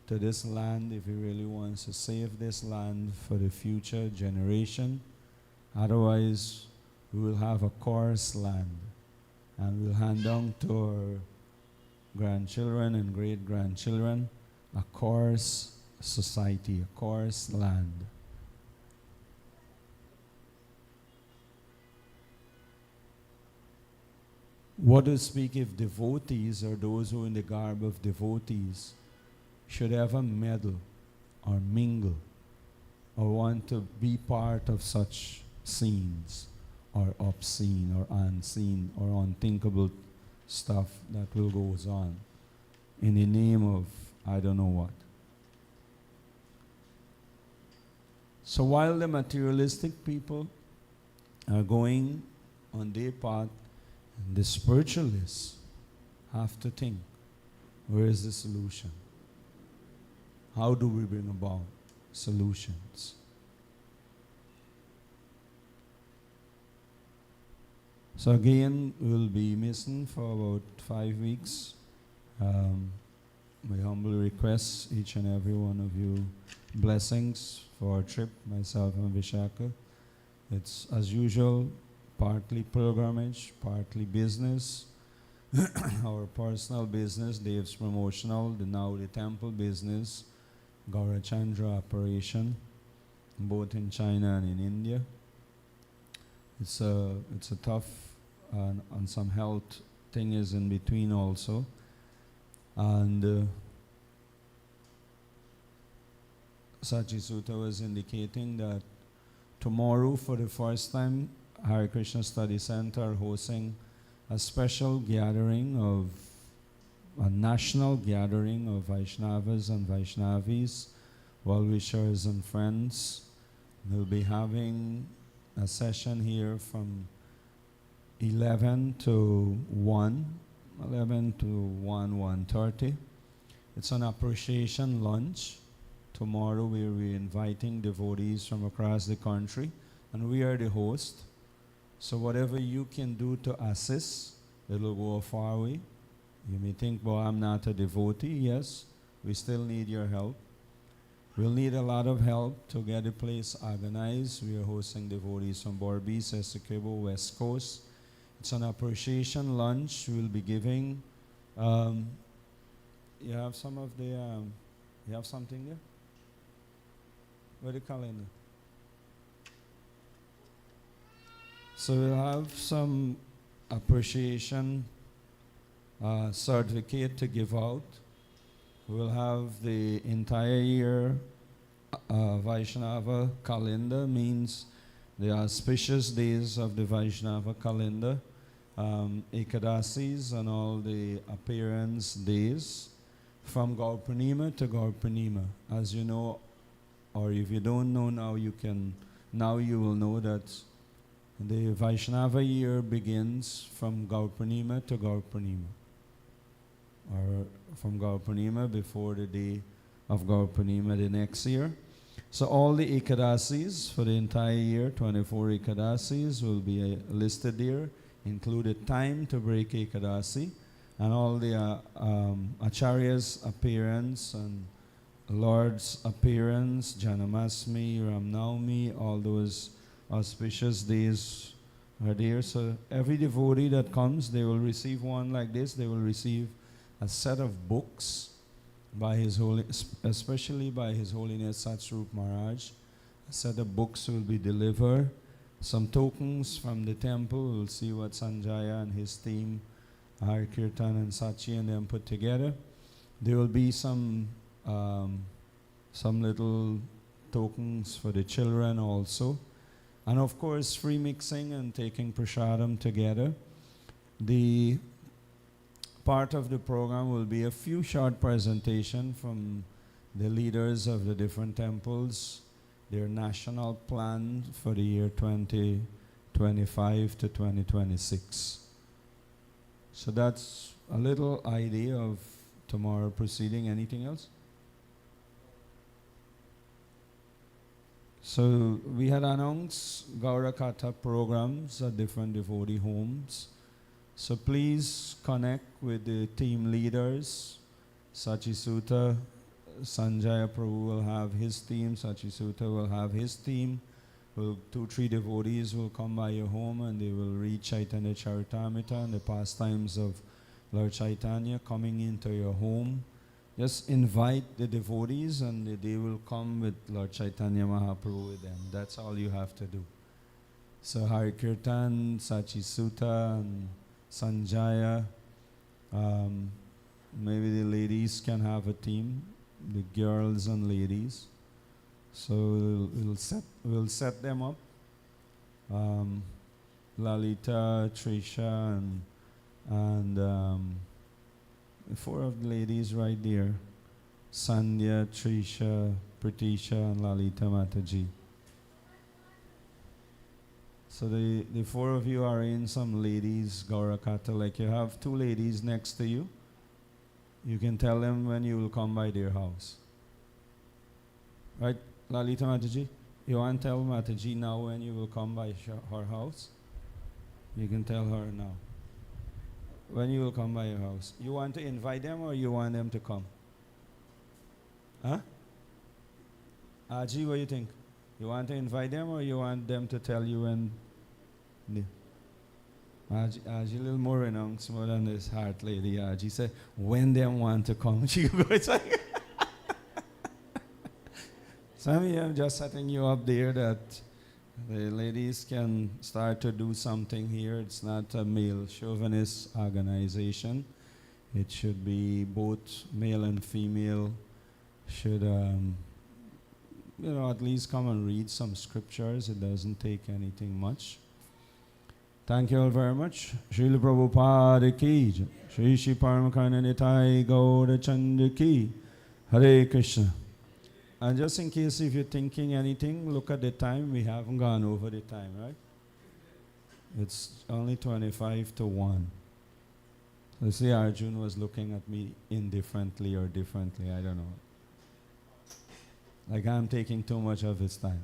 to this land, if he really wants to save this land for the future generation, otherwise we will have a coarse land, and we'll hand down to our grandchildren and great-grandchildren a coarse society, a coarse land. what to speak if devotees or those who are in the garb of devotees should ever meddle or mingle or want to be part of such scenes or obscene or unseen or unthinkable stuff that will goes on in the name of I don't know what. So while the materialistic people are going on their path, the spiritualists have to think, where is the solution? How do we bring about solutions? So again, we'll be missing for about 5 weeks. We humbly request each and every one of you blessings for our trip, myself and Vishaka. It's as usual, partly pilgrimage, partly business. Our personal business, Dave's promotional, now the temple business, Gaurachandra operation, both in China and in India. It's a tough and some health thing is in between also. And Sachi Sutta was indicating that tomorrow, for the first time, Hare Krishna Study Center are hosting a special gathering a national gathering of Vaishnavas and Vaishnavis, well-wishers and friends. We'll be having a session here from 11 to 1:30. It's an appreciation lunch. Tomorrow we'll be inviting devotees from across the country, and we are the host. So whatever you can do to assist, it'll go a far way. You may think, well, I'm not a devotee. Yes, we still need your help. We'll need a lot of help to get the place organized. We are hosting devotees from Borbis, Essequibo, West Coast. It's an appreciation lunch. We'll be giving. You have some of the. You have something there? Where the calendar? So we'll have some appreciation certificate to give out. We'll have the entire year Vaishnava calendar, means the auspicious days of the Vaishnava calendar, Ekadasis and all the appearance days from Gaur Purnima to Gaur Purnima. As you know, or if you don't know now, you will know that the Vaishnava year begins from Gaur Purnima to Gaur Purnima, or from Gaur Purnima before the day of Gaur Purnima the next year. So all the Ekadasis for the entire year, 24 Ekadasis, will be listed there, included time to break Ekadasi, and all the Acharya's appearance and Lord's appearance, Janamasmi, Ramnavami, all those auspicious days are there. So every devotee that comes, they will receive one like this. They will receive a set of books by His Holy, especially by His Holiness Satsvarup Maharaj. A set of books will be delivered. Some tokens from the temple. We'll see what Sanjaya and his team, Hare Kirtan and Sachi and them put together. There will be some little tokens for the children also. And of course, free mixing and taking prasadam together. The part of the program will be a few short presentation from the leaders of the different temples, their national plan for the year 2025 to 2026. So that's a little idea of tomorrow proceeding. Anything else? So we had announced Gaurakatha programs at different devotee homes. So please connect with the team leaders. Sachi Sutta, Sanjaya Prabhu will have his team. Sachi Sutta will have his team. 2-3 devotees will come by your home and they will read Chaitanya Charitamrita and the pastimes of Lord Chaitanya coming into your home. Just invite the devotees and they will come with Lord Chaitanya Mahaprabhu with them. That's all you have to do. So Hare Kirtan, Sachi Sutta, and Sanjaya. Maybe the ladies can have a team, the girls and ladies. So we'll set them up. Lalita, Trisha, and the four of the ladies right there. Sandhya, Trisha, Pratisha, and Lalita Mataji. So the four of you are in some ladies Gaurakata, like you have two ladies next to you. You can tell them when you will come by their house. Right, Lalita Mataji? You want to tell Mataji now when you will come by her house? You can tell her now. When you will come by your house. You want to invite them or you want them to come? Huh? Aji, what do you think? You want to invite them or you want them to tell you when? Aji a little more renounced more than this heart lady. Aji said, when them want to come, she go inside. Sammy, I'm just setting you up there that the ladies can start to do something here. It's not a male chauvinist organization. It should be both male and female should, at least come and read some scriptures. It doesn't take anything much. Thank you all very much. Srila Prabhupada ki jai. Shri Shri Paramakana Nitai Gaura Chanda ki. Hare Krishna. And just in case if you're thinking anything, look at the time. We haven't gone over the time, right? It's only 25 to 1. Let's say Arjun was looking at me indifferently or differently. I don't know. Like I'm taking too much of his time.